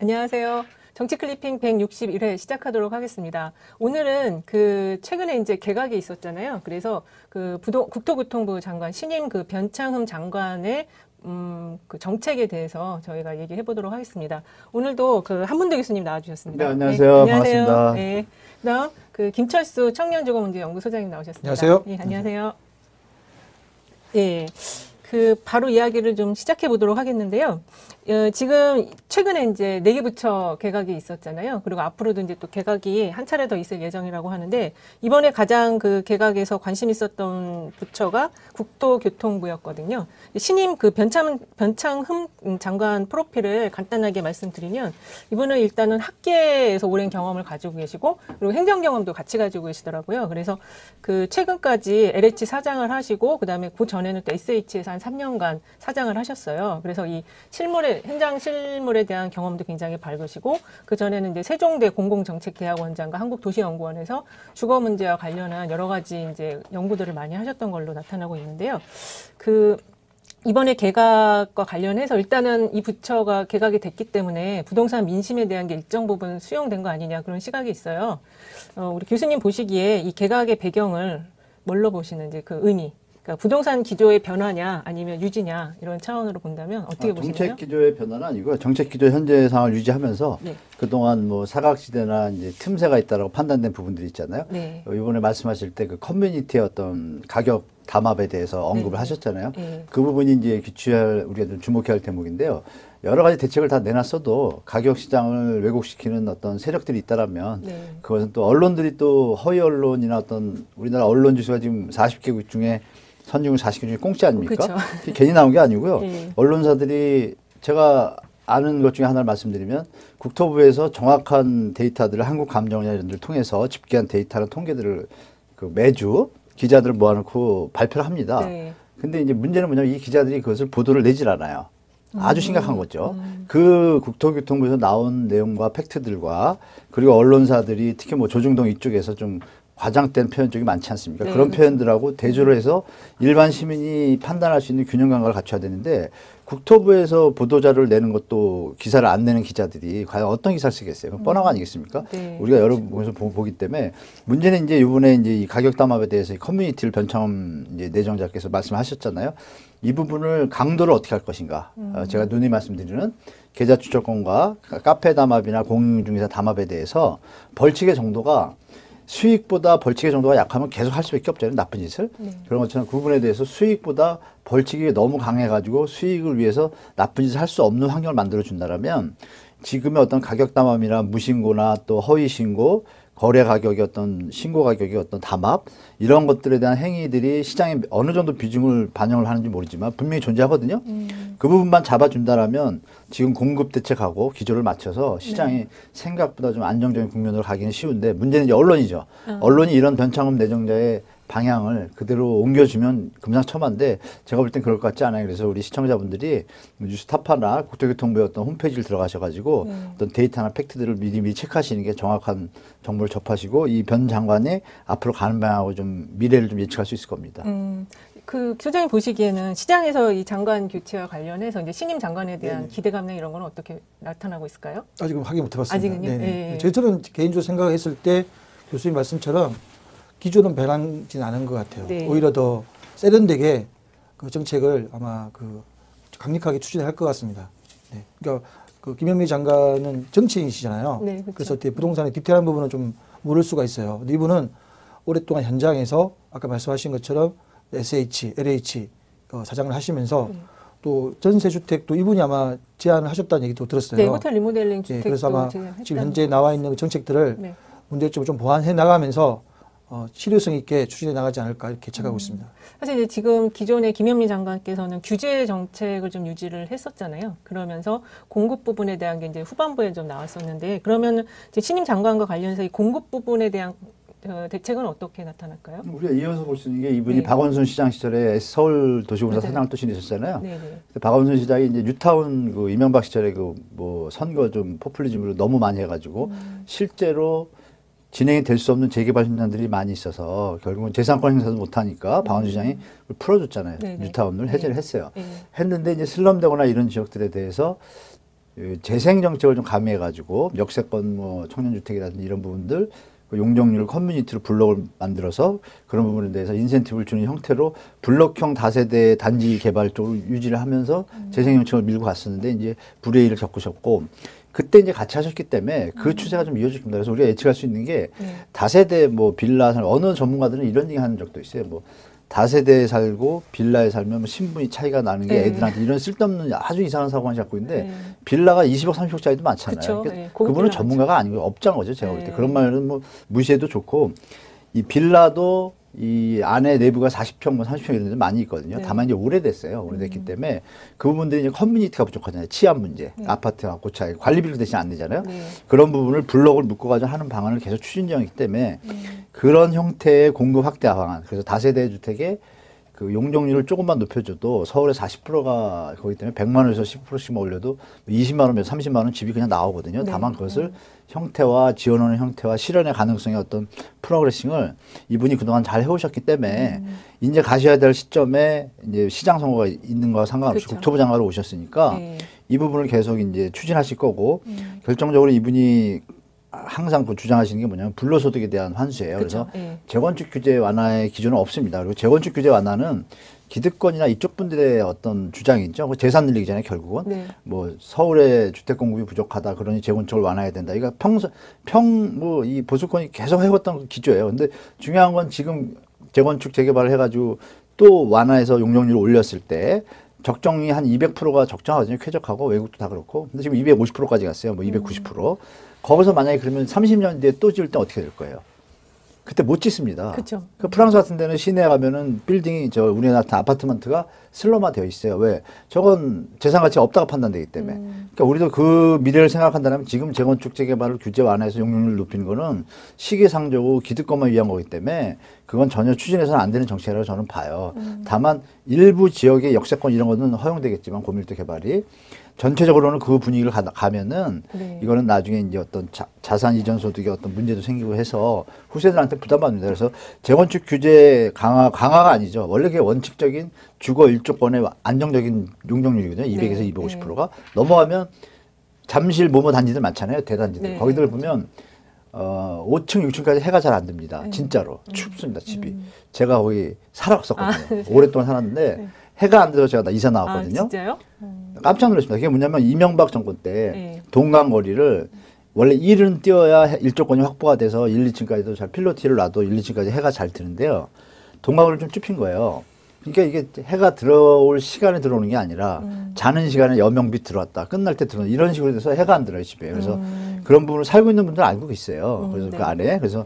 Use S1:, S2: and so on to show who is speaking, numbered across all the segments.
S1: 안녕하세요. 정치 클리핑 161회 시작하도록 하겠습니다. 오늘은 최근에 이제 개각이 있었잖아요. 그래서 국토교통부 장관 신임 변창흠 장관의 그 정책에 대해서 저희가 얘기해 보도록 하겠습니다. 오늘도 한문대 교수님 나와주셨습니다.
S2: 네, 안녕하세요. 네, 안녕하세요. 반갑습니다.
S1: 네. 그다음 김철수 청년주거문제연구소장님 나오셨습니다.
S2: 안녕하세요.
S1: 네, 안녕하세요. 예. 바로 이야기를 좀 시작해 보도록 하겠는데요. 지금 최근에 이제 4개 부처 개각이 있었잖아요. 그리고 앞으로도 이제 또 개각이 한 차례 더 있을 예정이라고 하는데, 이번에 가장 개각에서 관심 있었던 부처가 국토교통부였거든요. 신임 변창흠 장관 프로필을 간단하게 말씀드리면, 이분은 일단은 학계에서 오랜 경험을 가지고 계시고, 그리고 행정 경험도 같이 가지고 계시더라고요. 그래서 최근까지 LH 사장을 하시고, 그 다음에 그 전에는 또 SH에서 한 3년간 사장을 하셨어요. 그래서 이 현장 실물에 대한 경험도 굉장히 밝으시고, 그 전에는 이제 세종대 공공정책대학원장과 한국도시연구원에서 주거 문제와 관련한 여러 가지 이제 연구들을 많이 하셨던 걸로 나타나고 있는데요. 이번에 개각과 관련해서 일단은 이 부처가 개각이 됐기 때문에 부동산 민심에 대한 게 일정 부분 수용된 거 아니냐, 그런 시각이 있어요. 우리 교수님 보시기에 이 개각의 배경을 뭘로 보시는지, 의미. 그러니까 부동산 기조의 변화냐 아니면 유지냐, 이런 차원으로 본다면 어떻게 보시나요?
S2: 정책 기조의 변화는 아니고 정책 기조 현재 상황을 유지하면서
S1: 네.
S2: 그동안 뭐 사각지대나 이제 틈새가 있다라고 판단된 부분들이 있잖아요.
S1: 네.
S2: 이번에 말씀하실 때 커뮤니티의 어떤 가격 담합에 대해서 언급을
S1: 네.
S2: 하셨잖아요.
S1: 네.
S2: 그 부분이 이제 우리가 좀 주목해야 할 대목인데요. 여러 가지 대책을 다 내놨어도 가격 시장을 왜곡시키는 어떤 세력들이 있다라면
S1: 네.
S2: 그것은 또 언론들이 또 허위 언론이나 어떤 우리나라 언론 지수가 지금 40개국 중에 선진국 40개 중에 공짜 아닙니까?
S1: 그렇죠.
S2: 괜히 나온 게 아니고요.
S1: 네.
S2: 언론사들이 제가 아는 것 중에 하나를 말씀드리면 국토부에서 정확한 데이터들을 한국감정이나 이런 데를 통해서 집계한 데이터나 통계들을 매주 기자들을 모아놓고 발표를 합니다.
S1: 네.
S2: 근데 이제 문제는 뭐냐면 이 기자들이 그것을 보도를 내질 않아요. 아주 심각한 거죠. 그 국토교통부에서 나온 내용과 팩트들과 그리고 언론사들이 특히 뭐 조중동 이쪽에서 좀 과장된 표현 쪽이 많지 않습니까?
S1: 네,
S2: 그런
S1: 그렇죠.
S2: 표현들하고 대조를 해서 일반 시민이 판단할 수 있는 균형 감각을 갖춰야 되는데, 국토부에서 보도자료를 내는 것도 기사를 안 내는 기자들이 과연 어떤 기사를 쓰겠어요? 그건 뻔한 거 아니겠습니까?
S1: 네,
S2: 우리가 여러
S1: 그렇죠.
S2: 곳에서 보기 때문에 문제는 이제 이번에 이제 이 가격 담합에 대해서 커뮤니티를 변창흠 이제 내정자께서 말씀하셨잖아요. 이 부분을 강도를 어떻게 할 것인가? 제가 누누이 말씀드리는 계좌 추적권과 카페 담합이나 공인중개사 담합에 대해서 벌칙의 정도가 수익보다 벌칙의 정도가 약하면 계속 할 수밖에 없잖아요. 나쁜 짓을.
S1: 네.
S2: 그런 것처럼 그 부분에 대해서 수익보다 벌칙이 너무 강해가지고 수익을 위해서 나쁜 짓을 할 수 없는 환경을 만들어준다면 지금의 어떤 가격 담합이나 무신고나 또 허위 신고, 거래 가격의 어떤 신고 가격의 어떤 담합, 이런 것들에 대한 행위들이 시장에 어느 정도 비중을 반영을 하는지 모르지만 분명히 존재하거든요. 그 부분만 잡아준다라면 지금 공급 대책하고 기조를 맞춰서 시장이
S1: 네.
S2: 생각보다 좀 안정적인 국면으로 가기는 쉬운데, 문제는 이제 언론이죠. 언론이 이런 변창흠 내정자의 방향을 그대로 옮겨주면 금상첨화인데 제가 볼 땐 그럴 것 같지 않아요. 그래서 우리 시청자분들이 뉴스타파나 국토교통부의 어떤 홈페이지를 들어가셔가지고 어떤 데이터나 팩트들을 미리 체크하시는 게 정확한 정보를 접하시고 이 변 장관의 앞으로 가는 방향하고 좀 미래를 좀 예측할 수 있을 겁니다.
S1: 소장님 보시기에는 시장에서 이 장관 교체와 관련해서 이제 신임 장관에 대한
S2: 네네.
S1: 기대감이나 이런 건 어떻게 나타나고 있을까요?
S3: 아직은 확인 못 해봤습니다.
S1: 아직은요?
S3: 네.
S1: 네.
S3: 저는 개인적으로 생각했을 때 교수님 말씀처럼 기조는 변하지는 않은 것 같아요.
S1: 네.
S3: 오히려 더 세련되게 그 정책을 아마 강력하게 추진할 것 같습니다. 네. 그러니까 김현미 장관은 정치인이시잖아요.
S1: 네, 그렇죠.
S3: 그래서 부동산의 디테일한 부분은 좀 모를 수가 있어요. 근데 이분은 오랫동안 현장에서 아까 말씀하신 것처럼 SH, LH 사장을 하시면서 또 전세주택도 이분이 아마 제안을 하셨다는 얘기도 들었어요.
S1: 네, 호텔 리모델링 주택도
S3: 그래서 아마 지금 현재 나와 있는 정책들을
S1: 네.
S3: 문제점을 좀 보완해 나가면서 실효성 있게 추진해 나가지 않을까 이렇게 예측하고 있습니다.
S1: 사실 이제 지금 기존의 김현미 장관께서는 규제 정책을 좀 유지를 했었잖아요. 그러면서 공급 부분에 대한 게 이제 후반부에 좀 나왔었는데, 그러면 이제 신임 장관과 관련해서 이 공급 부분에 대한 대책은 어떻게 나타날까요?
S2: 우리가 이어서 볼 수 있는 게 이분이
S1: 네.
S2: 박원순 시장 시절에 서울도시공사
S1: 맞아요.
S2: 사장을 또 지내셨잖아요.
S1: 네네.
S2: 박원순 시장이 이제 뉴타운 이명박 시절에 뭐 선거 좀 포퓰리즘으로 너무 많이 해가지고 실제로 진행이 될 수 없는 재개발 현장들이 많이 있어서 결국은 재산권 행사도 못하니까 박원순 시장이 풀어줬잖아요.
S1: 네네.
S2: 뉴타운을 해제를 했어요.
S1: 네.
S2: 했는데 이제 슬럼되거나 이런 지역들에 대해서 재생 정책을 좀 가미해가지고 역세권 뭐 청년주택이라든지 이런 부분들 그 용적률 커뮤니티로 블록을 만들어서 그런 부분에 대해서 인센티브를 주는 형태로 블록형 다세대 단지 개발 쪽으로 유지를 하면서 재생 정책을 밀고 갔었는데 이제 불의를 겪으셨고 그때 이제 같이 하셨기 때문에 그 추세가 좀 이어질 겁니다. 그래서 우리가 예측할 수 있는 게 다세대 뭐 빌라 어느 전문가들은 이런 얘기 하는 적도 있어요. 뭐 다세대에 살고 빌라에 살면 신분이 차이가 나는 게 애들한테 이런 쓸데없는 아주 이상한 사고만 잡고 있는데 빌라가 20억, 30억짜리도 많잖아요.
S1: 그쵸.
S2: 그러니까
S1: 고급
S2: 그분은
S1: 빌라
S2: 전문가가 아니고 업자인 거죠. 제가 볼 때. 그런 말은 뭐 무시해도 좋고 이 빌라도 이 안에 내부가 40평, 뭐 30평 이런 데 많이 있거든요. 다만 이제 오래됐어요. 오래됐기 때문에 그 부분들이 이제 커뮤니티가 부족하잖아요. 치안 문제, 아파트가 고차에 관리비를 대신 안 내잖아요. 그런 부분을 블록을 묶어가지고 하는 방안을 계속 추진 중이기 때문에 그런 형태의 공급 확대 방안. 그래서 다세대 주택에 그 용적률을 조금만 높여줘도 서울에 40%가 거기 때문에 100만 원에서 10%씩만 올려도 20만 원에서 30만 원 집이 그냥 나오거든요. 다만 그것을 형태와 지원하는 형태와 실현의 가능성의 어떤 프로그레싱을 이분이 그동안 잘 해오셨기 때문에 이제 가셔야 될 시점에 이제 시장 선거가 있는 거와 상관없이
S1: 그렇죠.
S2: 국토부 장관으로 오셨으니까 이 부분을 계속 이제 추진하실 거고 결정적으로 이분이 항상 그 주장하시는 게 뭐냐면 불로소득에 대한 환수예요.
S1: 그쵸.
S2: 그래서 재건축 규제 완화의 기준은 없습니다. 그리고 재건축 규제 완화는 기득권이나 이쪽 분들의 어떤 주장이 있죠. 그 재산 늘리기잖아요, 결국은. 뭐 서울의 주택 공급이 부족하다. 그러니 재건축을 완화해야 된다. 이거 뭐 이 보수권이 계속 해왔던 기조예요. 근데 중요한 건 지금 재건축 재개발을 해가지고 또 완화해서 용적률을 올렸을 때 적정이 한 200%가 적정하거든요. 쾌적하고 외국도 다 그렇고. 근데 지금 250%까지 갔어요. 뭐 290%. 거기서 만약에 그러면 30년 뒤에 또 지을 때 어떻게 될 거예요? 그때 못 짓습니다.
S1: 그쵸.
S2: 그 프랑스 같은 데는 시내에 가면은 빌딩이 우리나라 같은 아파트먼트가 슬럼화 되어 있어요. 왜? 저건 재산 가치가 없다가 판단되기 때문에. 그러니까 우리도 그 미래를 생각한다면 지금 재건축 재개발을 규제 완화해서 용적률을 높이는 거는 시기상조고 기득권만 위한 거기 때문에 그건 전혀 추진해서는 안 되는 정책이라고 저는 봐요. 다만 일부 지역의 역세권 이런 거는 허용되겠지만 고밀도 개발이 전체적으로는 그 분위기를 가면은 이거는 나중에 이제 어떤 자산 이전 소득의 어떤 문제도 생기고 해서 후세들한테 부담받습니다. 그래서 재건축 규제 강화가 아니죠. 원래 그게 원칙적인 주거 일조권의 안정적인 용적률이거든요. 200에서 250%가 넘어가면 잠실 모모 단지들 많잖아요. 대단지들. 거기들 보면 5층, 6층까지 해가 잘 안 됩니다. 진짜로. 춥습니다, 집이. 제가 거기 살았었거든요. 오랫동안 살았는데 해가 안 돼서 제가 이사 나왔거든요.
S1: 아, 진짜요?
S2: 깜짝 놀랐습니다. 그게 뭐냐면 이명박 정권 때 동강거리를 원래 1은 띄어야 일조권이 확보가 돼서 1, 2층까지도 잘 필로티를 놔도 1, 2층까지 해가 잘 드는데요. 동강거리를 좀 좁힌 거예요. 그러니까 이게 해가 들어올 시간에 들어오는 게 아니라 자는 시간에 여명빛 들어왔다. 끝날 때 들어오는 이런 식으로 돼서 해가 안 들어요, 집에. 그래서 그런 부분을 살고 있는 분들은 알고 있어요. 그래서 그 안에. 그래서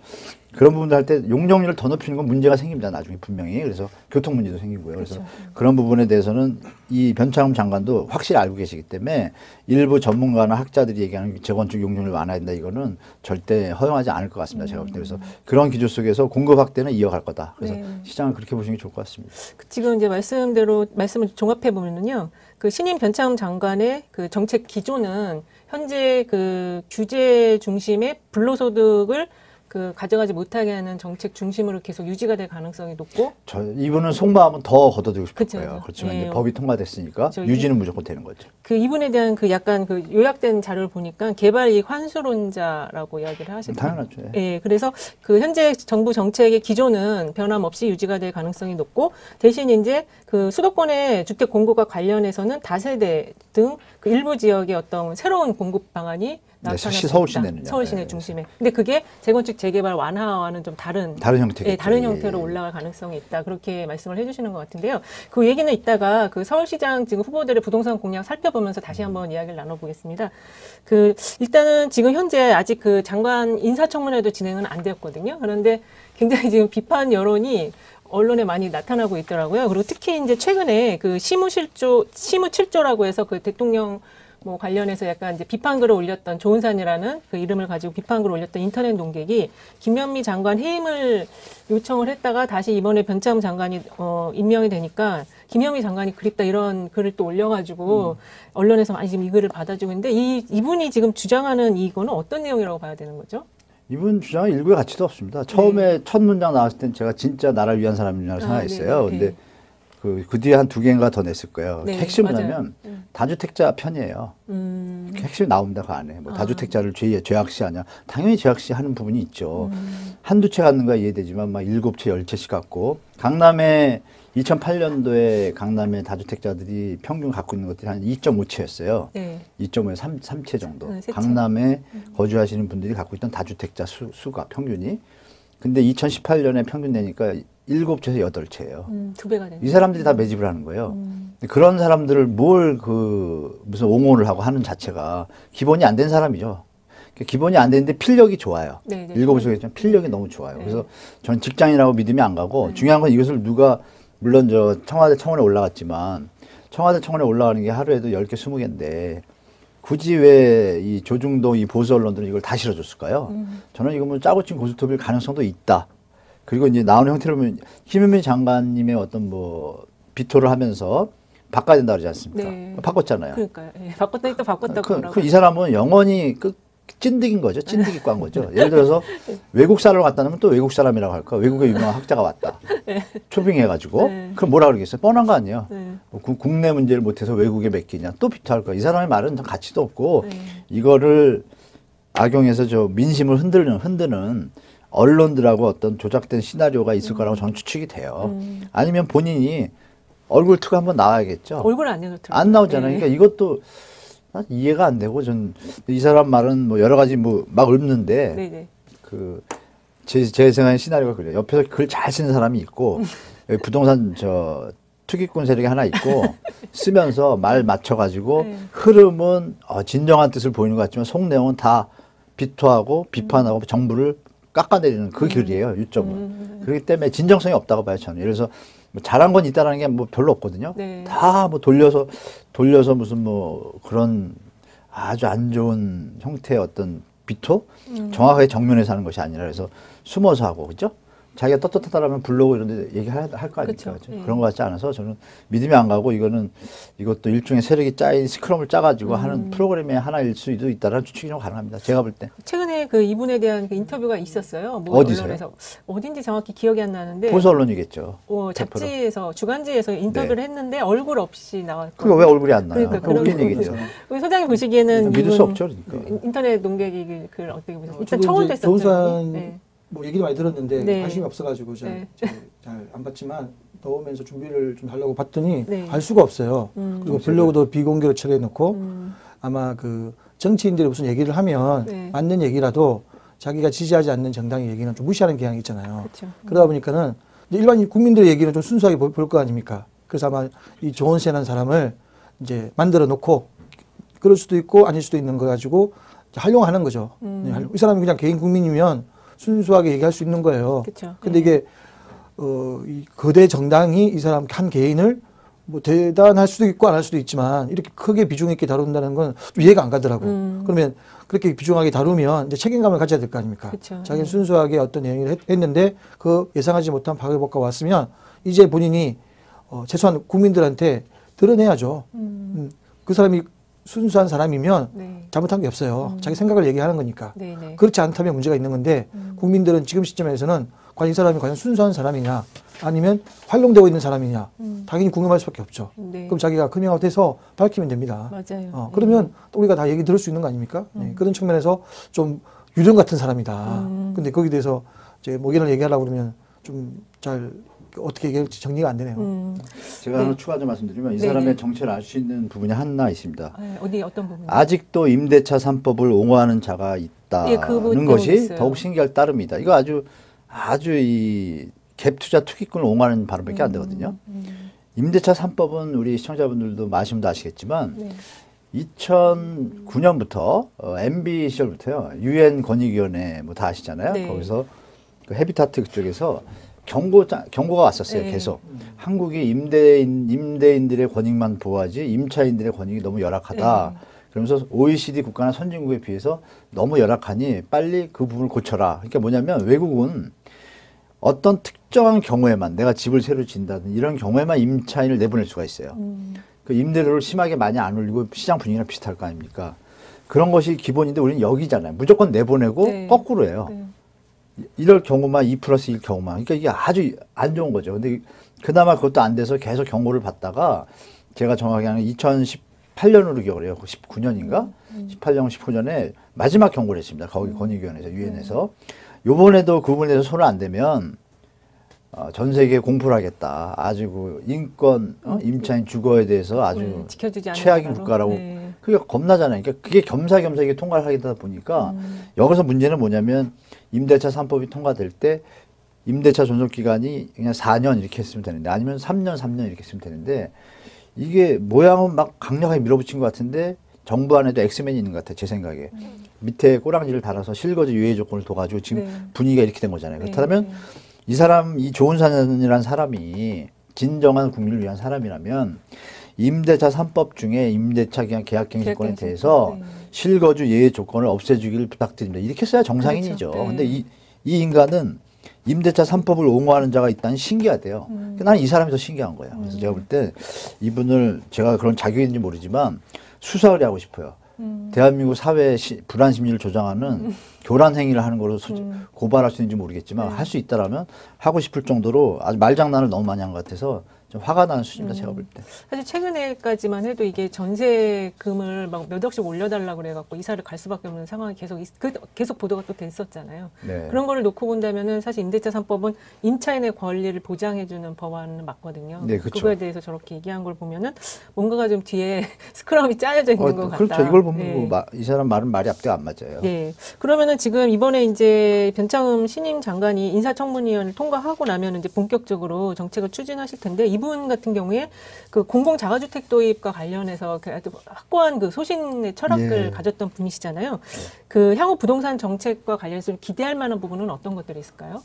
S2: 그런 부분들 할 때 용적률을 더 높이는 건 문제가 생깁니다. 나중에 분명히. 그래서 교통 문제도 생기고요. 그래서 그런 부분에 대해서는 이 변창흠 장관도 확실히 알고 계시기 때문에 일부 전문가나 학자들이 얘기하는 재건축 용적률 완화해야 된다. 이거는 절대 허용하지 않을 것 같습니다. 제가 볼 때. 그래서 그런 기조 속에서 공급 확대는 이어갈 거다. 그래서 시장을 그렇게 보시는 게 좋을 것 같습니다.
S1: 지금 이제 말씀을 종합해 보면은요. 그 신임 변창흠 장관의 그 정책 기조는 현재 그 규제 중심의 불로소득을 그 가져가지 못하게 하는 정책 중심으로 계속 유지가 될 가능성이 높고
S2: 이분은 속마음은 더 걷어들이고 싶을
S1: 그쵸,
S2: 거예요.
S1: 그쵸.
S2: 그렇지만
S1: 예.
S2: 이제 법이 통과됐으니까 유지는 무조건 되는 거죠.
S1: 그 이분에 대한 그 약간 그 요약된 자료를 보니까 개발 이익 환수론자라고 이야기를 하셨거든요.
S2: 당연하죠. 예.
S1: 예, 그래서 그 현재 정부 정책의 기조는 변함없이 유지가 될 가능성이 높고 대신 이제 그 수도권의 주택 공급과 관련해서는 다세대 등 그 일부 지역의 어떤 새로운 공급 방안이 나타날 수 있다.
S2: 서울 시내는요.
S1: 서울 시내
S2: 네.
S1: 중심에. 근데 그게 재건축 재개발 완화와는 좀 다른
S2: 형태겠죠.
S1: 예, 다른 형태로 올라갈 가능성이 있다. 그렇게 말씀을 해주시는 것 같은데요. 그 얘기는 이따가 그 서울시장 지금 후보들의 부동산 공약 살펴보면서 다시 한번 이야기를 나눠보겠습니다. 그 일단은 지금 현재 아직 그 장관 인사청문회도 진행은 안 되었거든요. 그런데 굉장히 지금 비판 여론이 언론에 많이 나타나고 있더라고요. 그리고 특히 이제 최근에 그 시무 7조라고 해서 그 대통령 뭐 관련해서 약간 이제 비판글을 올렸던 조은산이라는 그 이름을 가지고 비판글을 올렸던 인터넷 논객이 김현미 장관 해임을 요청을 했다가 다시 이번에 변창흠 장관이 임명이 되니까 김현미 장관이 그립다 이런 글을 또 올려가지고 언론에서 많이 지금 이 글을 받아주고 있는데 이분이 지금 주장하는 이거는 어떤 내용이라고 봐야 되는 거죠?
S2: 이분 주장은 일구의 가치도 없습니다. 처음에 첫 문장 나왔을 땐 제가 진짜 나라를 위한 사람이라고 생각했어요. 근데 그 뒤에 한 2개인가 더 냈을 거예요.
S1: 네,
S2: 핵심은
S1: 맞아요.
S2: 뭐냐면 다주택자 편이에요. 핵심이 나옵니다. 그 안에. 뭐 다주택자를 죄악시하냐. 당연히 죄악시하는 부분이 있죠. 한두 채 갖는 거야 이해되지만 막 7채, 10채씩 갖고 강남에 2008년도에 강남의 다주택자들이 평균 갖고 있는 것들이 한 2.5채였어요.
S1: 네.
S2: 2.5에 3채 정도.
S1: 세 채.
S2: 강남에 거주하시는 분들이 갖고 있던 다주택자 수가 평균이. 근데 2018년에 평균 내니까 7채에서 8채예요.
S1: 2배가 되네.
S2: 이 사람들이 다 매집을 하는 거예요. 근데 그런 사람들을 뭘 무슨 옹호를 하고 하는 자체가 기본이 안 된 사람이죠. 기본이 안 되는데 필력이 좋아요.
S1: 네, 네.
S2: 읽어보시겠지만 필력이 너무 좋아요.
S1: 네.
S2: 그래서 전 직장인이라고 믿음이 안 가고 중요한 건 이것을 누가 물론 저 청와대 청원에 올라갔지만 청와대 청원에 올라가는 게 하루에도 10개, 20개인데 굳이 왜 이 조중동 이 보수 언론들은 이걸 다 실어줬을까요? 저는 이거 뭐 짜고 친 고스톱일 가능성도 있다. 그리고 이제 나오는 형태로 보면 김현미 장관님의 어떤 뭐 비토를 하면서 바꿔야 된다 그러지 않습니까?
S1: 네.
S2: 바꿨잖아요.
S1: 그러니까요. 예, 바꿨더니 또 바꿨다고 그러고.
S2: 이 사람은 영원히 찐득인 거죠. 찐득이 ቋ인 거죠. 예를 들어서 외국 사람을 갖다 놓으면 또 외국 사람이라고 할까? 외국의 유명한 학자가 왔다. 초빙해가지고.
S1: 네.
S2: 그럼 뭐라 그러겠어요? 뻔한 거 아니에요?
S1: 네.
S2: 국내 문제를 못해서 외국에 맡기냐? 또 비토할 거야. 이 사람의 말은 가치도 없고
S1: 네.
S2: 이거를 악용해서 저 민심을 흔드는 언론들하고 어떤 조작된 시나리오가 있을 거라고 저는 추측이 돼요. 아니면 본인이 얼굴 투가 한번 나와야겠죠.
S1: 얼굴 안 내놓더라고요.
S2: 안 나오잖아요.
S1: 네.
S2: 그러니까 이것도 난 이해가 안 되고 전 이 사람 말은 뭐 여러 가지 뭐 막 읊는데
S1: 네네.
S2: 제 생각엔 시나리오가 그래요. 옆에서 글 잘 쓰는 사람이 있고 여기 부동산 저 투기꾼 세력이 하나 있고 쓰면서 말 맞춰가지고
S1: 네.
S2: 흐름은 진정한 뜻을 보이는 것 같지만 속 내용은 다 비토하고 비판하고 정부를 깎아내리는 그 글이에요. 유점은. 그렇기 때문에 진정성이 없다고 봐요. 저는. 예를 들어서 뭐 잘한 건 있다라는 게 뭐 별로 없거든요.
S1: 네.
S2: 다 뭐 돌려서 무슨 뭐 그런 아주 안 좋은 형태의 어떤 비토? 정확하게 정면에서 하는 것이 아니라 그래서 숨어서 하고, 그죠? 자기가 떳떳하다라면 블로그 이런 데 얘기할 거 아닙니까?
S1: 그쵸.
S2: 그죠?
S1: 예.
S2: 그런 것 같지 않아서 저는 믿음이 안 가고 이것도 일종의 세력이 짜인 스크럼을 짜가지고 하는 프로그램의 하나일 수도 있다라는 추측이 좀 가능합니다. 제가 볼 때.
S1: 최근에 그 이분에 대한 그 인터뷰가 있었어요. 뭐
S2: 어디서요?
S1: 언론에서. 어딘지 정확히 기억이 안 나는데.
S2: 보수 언론이겠죠.
S1: 잡지에서 주간지에서 인터뷰를
S2: 네.
S1: 했는데 얼굴 없이 나왔고.
S2: 그거 왜 얼굴이 안 나요?
S1: 그러니까
S2: 그거 웃긴
S1: 그런
S2: 얘기죠.
S1: 우리 소장님 보시기에는
S2: 믿을 수
S1: 이분
S2: 없죠, 그러니까.
S1: 인터넷 논객이 글 어떻게 보세요? 일단
S3: 저도
S1: 청원도
S3: 이제 조은산
S1: 했었죠. 네.
S3: 뭐 얘기를 많이 들었는데
S1: 네.
S3: 관심이 없어가지고
S1: 네.
S3: 잘 안 봤지만 더우면서 준비를 좀 하려고 봤더니
S1: 네.
S3: 알 수가 없어요. 그리고 블로그도 비공개로 처리해놓고 아마 그 정치인들이 무슨 얘기를 하면
S1: 네.
S3: 맞는 얘기라도 자기가 지지하지 않는 정당의 얘기는 좀 무시하는 경향이 있잖아요.
S1: 그렇죠.
S3: 그러다 보니까는 이제 일반 국민들의 얘기는 좀 순수하게 볼 거 아닙니까? 그래서 아마 이 조은세라는 사람을 이제 만들어 놓고 그럴 수도 있고 아닐 수도 있는 거 가지고 활용하는 거죠. 이 사람이 그냥 개인 국민이면 순수하게 얘기할 수 있는 거예요.
S1: 그쵸.
S3: 근데 이게 이 거대 정당이 이 사람 한 개인을 뭐 대단할 수도 있고 안 할 수도 있지만 이렇게 크게 비중 있게 다룬다는 건 좀 이해가 안 가더라고. 그러면 그렇게 비중하게 다루면 이제 책임감을 가져야 될 거 아닙니까?
S1: 그쵸.
S3: 자기는 순수하게 어떤 얘기를 했는데 그 예상하지 못한 파괴복과 왔으면 이제 본인이 최소한 국민들한테 드러내야죠. 그 사람이 순수한 사람이면
S1: 네.
S3: 잘못한 게 없어요. 자기 생각을 얘기하는 거니까.
S1: 네, 네.
S3: 그렇지 않다면 문제가 있는 건데 국민들은 지금 시점에서는 과연 이 사람이 과연 순수한 사람이냐 아니면 활용되고 있는 사람이냐 당연히 궁금할 수밖에 없죠.
S1: 네.
S3: 그럼 자기가 커밍아웃해서 밝히면 됩니다.
S1: 맞아요.
S3: 그러면 또 우리가 다 얘기 들을 수 있는 거 아닙니까? 네, 그런 측면에서 좀 유령 같은 사람이다. 근데 거기에 대해서 이제 뭐 의견을 얘기하려고 그러면 좀 잘 어떻게 얘기할지 정리가 안 되네요.
S2: 제가 하나 추가 좀 말씀드리면 이
S1: 네,
S2: 사람의
S1: 네.
S2: 정체를 알 수 있는 부분이 하나 있습니다.
S1: 어떤 부분?
S2: 아직도 임대차 3법을 옹호하는 자가
S1: 예, 그
S2: 있다는
S1: 부분
S2: 것이
S1: 있어요.
S2: 더욱 신기할 따름이다. 이거 아주 이 갭 투자 투기꾼을 옹호하는 발언밖에 안 되거든요. 임대차 3법은 우리 시청자분들도 마시면도 아시겠지만
S1: 네.
S2: 2009년부터 MB 시절부터요. 유엔 권익위원회 뭐 다 아시잖아요.
S1: 네.
S2: 거기서 그 헤비타트 그쪽에서 경고가 왔었어요.
S1: 네.
S2: 계속 한국이 임대인들의 권익만 보호하지 임차인들의 권익이 너무 열악하다.
S1: 네.
S2: 그러면서 OECD 국가나 선진국에 비해서 너무 열악하니 빨리 그 부분을 고쳐라. 그러니까 뭐냐면 외국은 어떤 특정한 경우에만 내가 집을 새로 짓는다든 이런 경우에만 임차인을 내보낼 수가 있어요. 그 임대료를 심하게 많이 안 올리고 시장 분위기랑 비슷할 거 아닙니까? 그런 것이 기본인데 우리는 여기잖아요. 무조건 내보내고
S1: 네.
S2: 거꾸로 해요.
S1: 네.
S2: 이럴 경우만 2+1 경우만. 그러니까 이게 아주 안 좋은 거죠. 근데 그나마 그것도 안 돼서 계속 경고를 받다가 제가 정확히 하는 2018년으로 기억을 해요. 19년인가? 18년, 19년에 마지막 경고를 했습니다. 거기 권익위원회에서, 유엔에서. 요번에도 그 부분에 대해서 손을 안 대면 전 세계에 공포를 하겠다. 아주 그 인권, 임차인 주거에 대해서 아주
S1: 지켜주지 않는
S2: 최악인
S1: 나라로.
S2: 국가라고.
S1: 네.
S2: 그게 겁나잖아요. 그러니까 그게 겸사겸사 이게 통과를 하다 보니까 여기서 문제는 뭐냐면 임대차 3법이 통과될 때 임대차 존속 기간이 그냥 4년 이렇게 했으면 되는데 아니면 3년 이렇게 했으면 되는데 이게 모양은 막 강력하게 밀어붙인 것 같은데 정부 안에도 엑스맨이 있는 것 같아요. 제 생각에. 밑에 꼬랑지를 달아서 실거주 유예 조건을 둬가지고 지금
S1: 네.
S2: 분위기가 이렇게 된 거잖아요.
S1: 네.
S2: 그렇다면 이 사람, 이 좋은 사년이라는 사람이 진정한 국민을 위한 사람이라면 임대차 3법 중에 임대차 기간 계약갱신 조건에
S1: 계약갱신.
S2: 대해서
S1: 네.
S2: 실거주 예외 조건을 없애주기를 부탁드립니다. 이렇게 써야 정상인이죠.
S1: 그렇죠. 네.
S2: 근데 이 인간은 임대차 3법을 옹호하는 자가 있다니 신기하대요. 나는 이 사람이 더 신기한 거예요. 그래서 제가 볼 때 이분을 제가 그런 자격이 있는지 모르지만 수사 의뢰하고 싶어요. 대한민국 사회의 불안 심리를 조장하는 교란 행위를 하는 거로 고발할 수 있는지 모르겠지만 할 수 있다라면 하고 싶을 정도로 아주 말장난을 너무 많이 한 것 같아서 좀 화가 나는 수준입니다. 제가 볼 때.
S1: 사실 최근에까지만 해도 이게 전세금을 막 몇 억씩 올려달라고 그래갖고 이사를 갈 수밖에 없는 상황이 계속 보도가 또 됐었잖아요.
S2: 네.
S1: 그런 거를 놓고 본다면은 사실 임대차 3법은 임차인의 권리를 보장해주는 법안은 맞거든요.
S2: 네, 그렇죠.
S1: 그거에 대해서 저렇게 얘기한 걸 보면은 뭔가가 좀 뒤에 스크럼이 짜여져 있는 것 같다.
S2: 그렇죠. 이걸 보면
S1: 네.
S2: 뭐 이 사람 말은 말이 앞뒤가 안 맞아요.
S1: 네. 그러면은 지금 이번에 이제 변창흠 신임 장관이 인사청문위원을 통과하고 나면 이제 본격적으로 정책을 추진하실 텐데 이분 같은 경우에 그 공공 자가주택 도입과 관련해서 그 확고한 그 소신의 철학을
S2: 네.
S1: 가졌던 분이시잖아요. 그 향후 부동산 정책과 관련해서 기대할 만한 부분은 어떤 것들이 있을까요?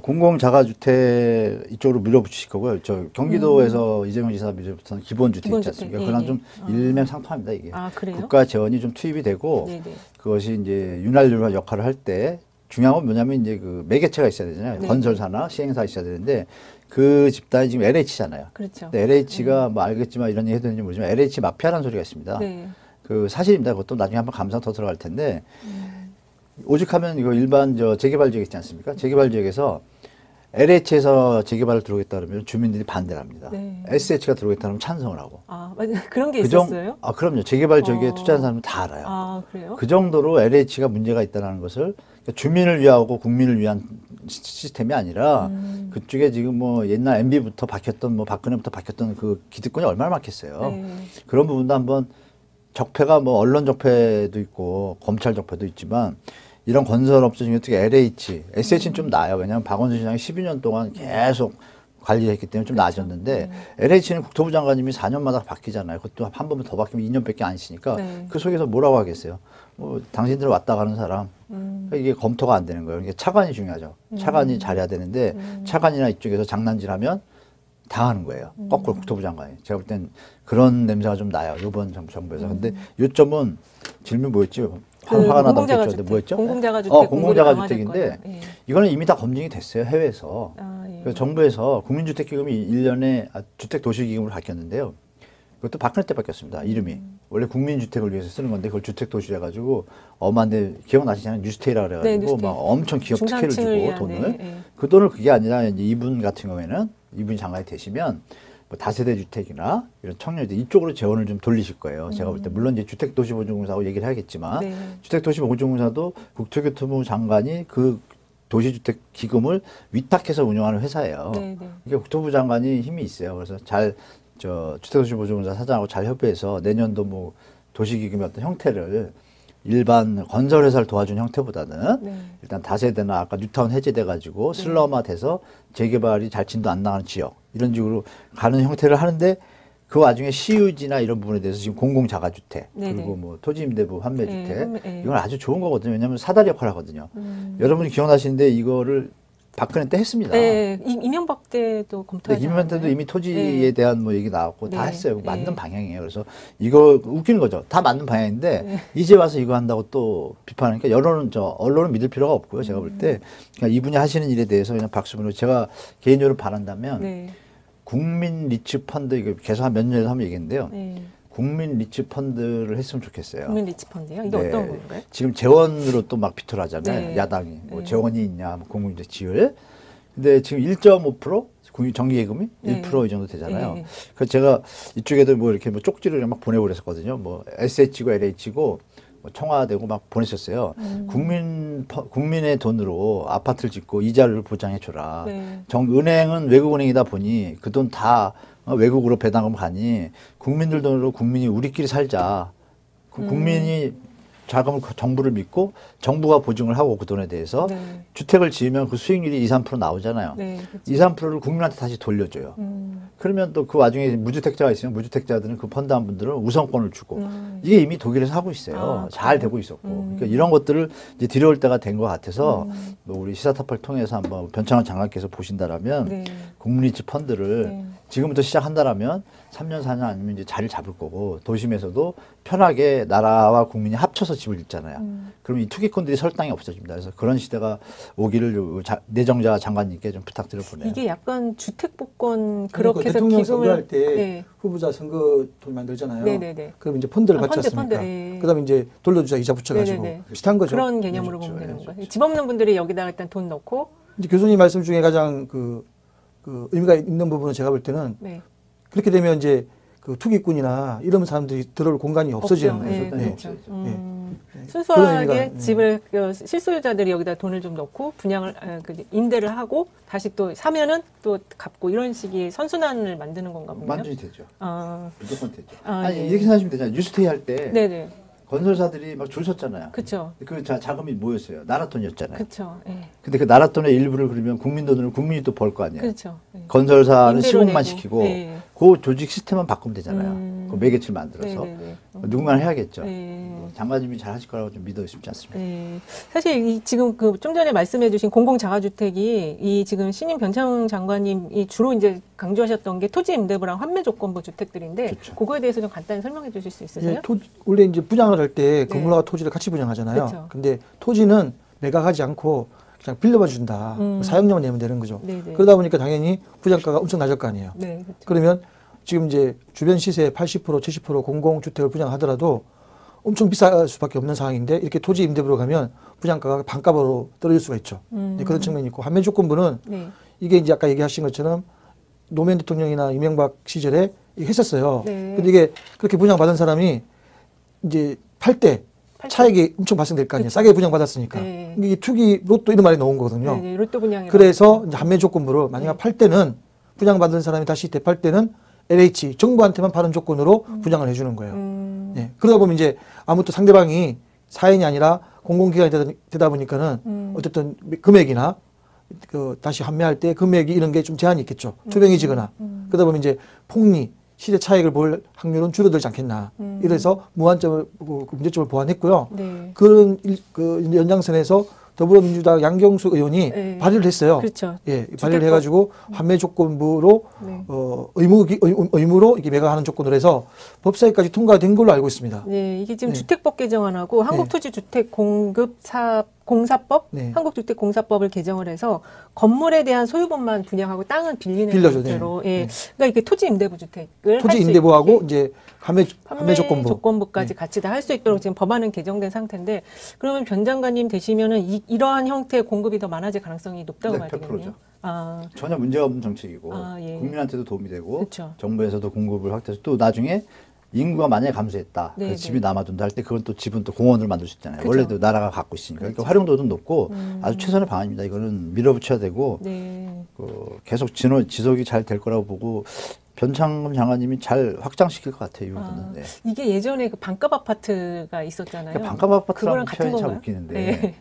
S2: 공공 자가주택 이쪽으로 밀어붙이실 거고요. 저 경기도에서 이재명 지사 밀어붙은 기본주택 있지 않습니까?
S1: 기본주택,
S2: 그건
S1: 예,
S2: 좀 일맥상통합니다. 이게
S1: 아, 그래요?
S2: 국가 재원이 좀 투입이 되고
S1: 네네.
S2: 그것이 이제 윤활유화 역할을 할 때 중요한 건 뭐냐면 이제 그 매개체가 있어야 되잖아요.
S1: 네.
S2: 건설사나 시행사 있어야 되는데 그 집단이 지금 LH잖아요.
S1: 그렇죠.
S2: 근데 LH가 뭐 알겠지만 이런 얘기 해도 되는지 모르지만 LH 마피아라는 소리가 있습니다.
S1: 네.
S2: 그 사실입니다. 그것도 나중에 한번 감상 더 들어갈 텐데 오죽하면 이거 일반 재개발 지역 있지 않습니까? 재개발 지역에서 LH에서 재개발을 들어오겠다 그러면 주민들이 반대를 합니다.
S1: 네.
S2: SH가 들어오겠다 그러면 찬성을 하고.
S1: 아, 맞아요. 그런 게
S2: 그
S1: 있었어요?
S2: 그럼요. 재개발 지역에
S1: 어.
S2: 투자한 사람은 다 알아요.
S1: 아, 그래요?
S2: 그 정도로 LH가 문제가 있다는 것을 그러니까 주민을 위하고 국민을 위한 시스템이 아니라 그쪽에 지금 뭐 옛날 MB부터 박혔던 뭐 박근혜부터 박혔던 그 기득권이 얼마나 많겠어요.
S1: 네.
S2: 그런 부분도 한번 적폐가 뭐 언론 적폐도 있고 검찰 적폐도 있지만 이런 건설업체 중에 특히 LH, SH는 좀 나아요. 왜냐하면 박원순 시장이 12년 동안 계속 관리했기 때문에 좀 나아졌는데 LH는 국토부 장관님이 4년마다 바뀌잖아요. 그것도 한 번만 더 바뀌면 2년밖에 안 있으니까
S1: 네.
S2: 그 속에서 뭐라고 하겠어요. 뭐 당신들 왔다 가는 사람 그러니까 이게 검토가 안 되는 거예요. 이게 차관이 중요하죠. 차관이 잘해야 되는데 차관이나 이쪽에서 장난질하면 당하는 거예요. 거꾸로 국토부 장관이. 제가 볼 땐 그런 냄새가 좀 나요. 이번 정부에서. 근데 요점은 질문 뭐였지? 화가 나다 했죠. 뭐였죠?
S1: 공공자가주택.
S2: 공공자가주택인데
S1: 예.
S2: 이거는 이미 다 검증이 됐어요. 해외에서.
S1: 아, 예.
S2: 그래서 정부에서 국민주택기금이 1년에 주택도시기금으로 바뀌었는데요. 그것도 박근혜 때 바뀌었습니다. 이름이. 원래 국민주택을 위해서 쓰는 건데 그걸 주택도시로 해가지고 엄한데 기억나시잖아요. 뉴스테이라 그래가지고
S1: 네, 뉴스테이.
S2: 막 엄청 기업 특혜를 주고
S1: 중산층을 위한,
S2: 돈을.
S1: 네, 네.
S2: 그 돈을 그게 아니라 이제 이분 같은 경우에는 이분이 장관이 되시면 뭐 다세대 주택이나 이런 청년들 이쪽으로 재원을 좀 돌리실 거예요. 제가 볼 때 물론 이제 주택도시보증공사하고 얘기를 해야겠지만
S1: 네.
S2: 주택도시보증공사도 국토교통부 장관이 그 도시주택 기금을 위탁해서 운영하는 회사예요.
S1: 네, 네.
S2: 그러니까 국토부 장관이 힘이 있어요. 그래서 주택도시보증공사 사장하고 잘 협의해서 내년도 뭐 도시기금의 어떤 형태를 일반 건설회사를 도와준 형태보다는
S1: 네.
S2: 일단 다세대나 아까 뉴타운 해제돼가지고 슬럼화돼서 재개발이 잘 진도 안 나가는 지역 이런 식으로 가는 형태를 하는데 그 와중에 시유지나 이런 부분에 대해서 지금 공공자가주택
S1: 네네.
S2: 그리고 뭐 토지임대부 환매주택
S1: 네.
S2: 이건 아주 좋은 거거든요. 왜냐하면 사다리 역할을 하거든요. 여러분이 기억나시는데 이거를 박근혜 때 했습니다.
S1: 네, 이명박 때도 검토하지
S2: 이명박 때도
S1: 않았나요?
S2: 이미 토지에
S1: 네.
S2: 대한 뭐 얘기 나왔고 다
S1: 네.
S2: 했어요. 맞는
S1: 네.
S2: 방향이에요. 그래서 이거 웃기는 거죠. 다 맞는 방향인데
S1: 네.
S2: 이제 와서 이거 한다고 또 비판하니까 언론은 믿을 필요가 없고요. 제가 볼 때 그냥 이분이 하시는 일에 대해서 그냥 박수 보내고 제가 개인적으로 바란다면
S1: 네.
S2: 국민 리츠 펀드 이거 계속 한 몇 년에서 한번 얘기했는데요.
S1: 네.
S2: 국민 리츠 펀드를 했으면 좋겠어요.
S1: 국민 리츠펀드요? 이게
S2: 네.
S1: 어떤 건가요?
S2: 지금 재원으로 또 막 비틀어하잖아요.
S1: 네.
S2: 야당이 뭐
S1: 네.
S2: 재원이 있냐, 뭐 공공재 지율. 근데 지금 1.5% 정기예금이
S1: 네.
S2: 1% 이 정도 되잖아요.
S1: 네.
S2: 그래서 제가 이쪽에도 뭐 이렇게 뭐 쪽지를 막 보내고 그랬었거든요. 뭐 SH고 LH고 뭐 청와대고 막 보냈었어요. 국민의 돈으로 아파트를 짓고 이자를 보장해 줘라.
S1: 네.
S2: 은행은 외국은행이다 보니 그 돈 다 외국으로 배당금 가니 국민들 돈으로 국민이 우리끼리 살자. 국민이 자금을 정부를 믿고 정부가 보증을 하고 그 돈에 대해서
S1: 네.
S2: 주택을 지으면 그 수익률이 2, 3% 나오잖아요.
S1: 네, 그렇죠.
S2: 2, 3%를 국민한테 다시 돌려줘요. 그러면 또 그 와중에 무주택자가 있으면 무주택자들은 그 펀드한 분들은 우선권을 주고 이게 이미 독일에서 하고 있어요.
S1: 아,
S2: 잘 되고 있었고. 그러니까 이런 것들을 이제 들여올 때가 된 것 같아서 뭐 우리 시사타파를 통해서 한번 변창훈 장관께서 보신다라면
S1: 네.
S2: 국민리츠 펀드를
S1: 네.
S2: 지금부터 시작한다라면 3년, 4년 아니면 이제 자리를 잡을 거고 도심에서도 편하게 나라와 국민이 합쳐서 집을 짓잖아요. 그럼 이 투기꾼들이 설당이 없어집니다. 그래서 그런 시대가 오기를 내정자 장관님께 좀 부탁드려 보내요.
S1: 이게 약간 주택복권 그렇게 해서
S3: 대통령
S1: 기금을
S3: 선거할 때
S1: 네.
S3: 후보자 선거 돈 만들잖아요.
S1: 네네네.
S3: 그럼 이제 펀드를
S1: 아,
S3: 받지
S1: 펀드,
S3: 않습니까?
S1: 펀드, 예.
S3: 그다음에 이제 돌려주자 이자 붙여가지고
S1: 네네네.
S3: 비슷한 거죠.
S1: 그런 개념으로
S2: 그렇죠.
S1: 보면 되는
S2: 네,
S1: 거예요. 집 없는 분들이 여기다가 일단 돈 넣고
S3: 이제 교수님 말씀 중에 가장 그 의미가 있는 부분은 제가 볼 때는
S1: 네.
S3: 그렇게 되면 이제 그 투기꾼이나 이런 사람들이 들어올 공간이 없어지는
S1: 없죠.
S3: 거죠.
S1: 예,
S3: 네.
S1: 그렇죠.
S3: 그런
S1: 순수하게
S3: 의미가,
S1: 집을 실소유자들이 여기다 돈을 좀 넣고 분양을 임대를 하고 다시 또 사면은 또 갚고 이런 식의 선순환을 만드는 건가 보네요.
S2: 완전히 되죠.
S1: 아,
S2: 무조건 되죠.
S1: 아,
S2: 아니
S1: 예.
S2: 이렇게 생각하시면 되잖아요. 뉴스테이 할 때
S1: 네네.
S2: 건설사들이 막 줄 섰잖아요.
S1: 그렇죠.
S2: 그 자금이 뭐였어요? 나라 돈이었잖아요.
S1: 그렇죠. 예.
S2: 근데 그 나라 돈의 일부를 그러면 국민 돈으로 국민이 또 벌 거 아니에요.
S1: 그렇죠. 예.
S2: 건설사는
S1: 임대료
S2: 시공만
S1: 내고.
S2: 시키고
S1: 네.
S2: 그 조직 시스템만 바꾸면 되잖아요. 그 매개체를 만들어서
S1: 네네네.
S2: 누군가는 해야겠죠.
S1: 네.
S2: 장관님이 잘 하실 거라고 좀 믿어 싶지 않습니다.
S1: 네. 사실 지금 그 좀 전에 말씀해주신 공공자가주택이 이 지금 신임 변창훈 장관님이 주로 이제 강조하셨던 게 토지 임대부랑 환매 조건부 주택들인데
S2: 그렇죠.
S1: 그거에 대해서 좀 간단히 설명해 주실 수 있으세요?
S3: 예, 원래 이제 분양을 할 때
S1: 네.
S3: 건물과 토지를 같이 분양하잖아요.
S1: 그렇죠.
S3: 근데 토지는 매각하지 않고 그냥 빌려만 준다. 사용료만 내면 되는 거죠.
S1: 네네.
S3: 그러다 보니까 당연히 분양가가 엄청 낮을 거 아니에요.
S1: 네, 그렇죠.
S3: 그러면 지금 이제 주변 시세 80%, 70% 공공주택을 분양하더라도 엄청 비쌀 수밖에 없는 상황인데 이렇게 토지 임대부로 가면 분양가가 반값으로 떨어질 수가 있죠. 네, 그런 측면이 있고 환매 조건부는
S1: 네.
S3: 이게 이제 아까 얘기하신 것처럼 노무현 대통령이나 이명박 시절에 이게 했었어요.
S1: 네.
S3: 근데 이게 그렇게 분양받은 사람이 이제 팔 때 차익이 엄청 발생될 거 아니에요. 싸게 분양받았으니까.
S1: 네.
S3: 이게 투기 로또 이런 말이 나온 거거든요.
S1: 네, 네, 로또 분양이
S3: 그래서 이제 환매 조건부로 만약 팔 때는 분양받은 사람이 다시 되팔 때는 LH 정부한테만 파는 조건으로 분양을 해주는 거예요. 네. 그러다 보면 이제 아무튼 상대방이 사인이 아니라 공공기관이 되다 보니까는 어쨌든 금액이나 그 다시 환매할 때 금액이 이런 게 좀 제한이 있겠죠. 투명해지거나 그러다 보면 이제 폭리 시대 차익을 볼 확률은 줄어들지 않겠나. 이래서 무한점을 문제점을 보완했고요.
S1: 네.
S3: 그런 그 연장선에서 더불어민주당 양경수 의원이
S1: 네.
S3: 발의를 했어요.
S1: 그렇죠.
S3: 예, 발의를 해가지고 환매 조건부로
S1: 네.
S3: 의무로 이게 매각하는 조건으로 해서 법사위까지 통과된 걸로 알고 있습니다.
S1: 네, 이게 지금
S3: 네.
S1: 주택법 개정안하고 한국토지주택공급사법,
S3: 네.
S1: 한국주택공사법을 개정을 해서 건물에 대한 소유분만 분양하고 땅은 빌리는
S3: 빌려줘,
S1: 형태로,
S3: 네.
S1: 예,
S3: 네.
S1: 그러니까 이게 토지 임대부 주택을
S3: 토지
S1: 할수
S3: 임대부하고
S1: 있게
S3: 이제 환매 조건부.
S1: 까지 같이 다 할 수 있도록 지금 법안은 개정된 상태인데 그러면 변 장관님 되시면은 이러한 형태의 공급이 더 많아질 가능성이 높다고
S2: 네,
S1: 봐야 되겠네요.
S2: 100%죠.
S1: 아,
S2: 전혀 문제가 없는 정책이고
S1: 아, 예.
S2: 국민한테도 도움이 되고
S1: 그렇죠.
S2: 정부에서도 공급을 확대해서 또 나중에 인구가 만약에 감소했다.
S1: 네,
S2: 그래서 집이
S1: 네.
S2: 남아둔다 할 때 그건 또 집은 또 공원을 만들 수 있잖아요.
S1: 그죠.
S2: 원래도 나라가 갖고 있으니까. 그러니까 활용도도 높고 아주 최선의 방안입니다. 이거는 밀어붙여야 되고
S1: 네.
S2: 계속 지속이 잘 될 거라고 보고 변창흠 장관님이 잘 확장시킬 것 같아요. 이 부분은. 네.
S1: 이게 예전에 그 반값 아파트가 있었잖아요.
S2: 그러니까 반값 아파트라는
S1: 그거랑 같은
S2: 표현이 참
S1: 건가요?
S2: 웃기는데
S1: 네.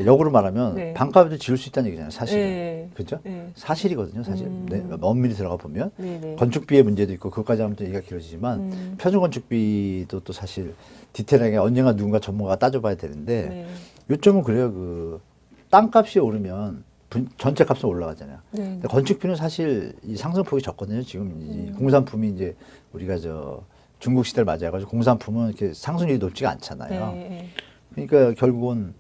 S2: 역으로 말하면
S1: 네.
S2: 반값에도 지을 수 있다는 얘기잖아요. 사실은.
S1: 네.
S2: 그렇죠?
S1: 네.
S2: 사실이거든요. 사실. 네. 엄밀히 들어가 보면
S1: 네, 네.
S2: 건축비의 문제도 있고 그것까지 하면 또 얘기가 길어지지만 표준 건축비도 또 사실 디테일하게 언젠가 누군가 전문가가 따져봐야 되는데
S1: 네.
S2: 요점은 그래요. 그 땅값이 오르면 전체 값은 올라가잖아요.
S1: 네.
S2: 근데 건축비는 사실 이 상승폭이 적거든요. 지금 이 공산품이 이제 우리가 중국 시대를 맞이해가지고 공산품은 이렇게 상승률이 높지가 않잖아요.
S1: 네.
S2: 그러니까 결국은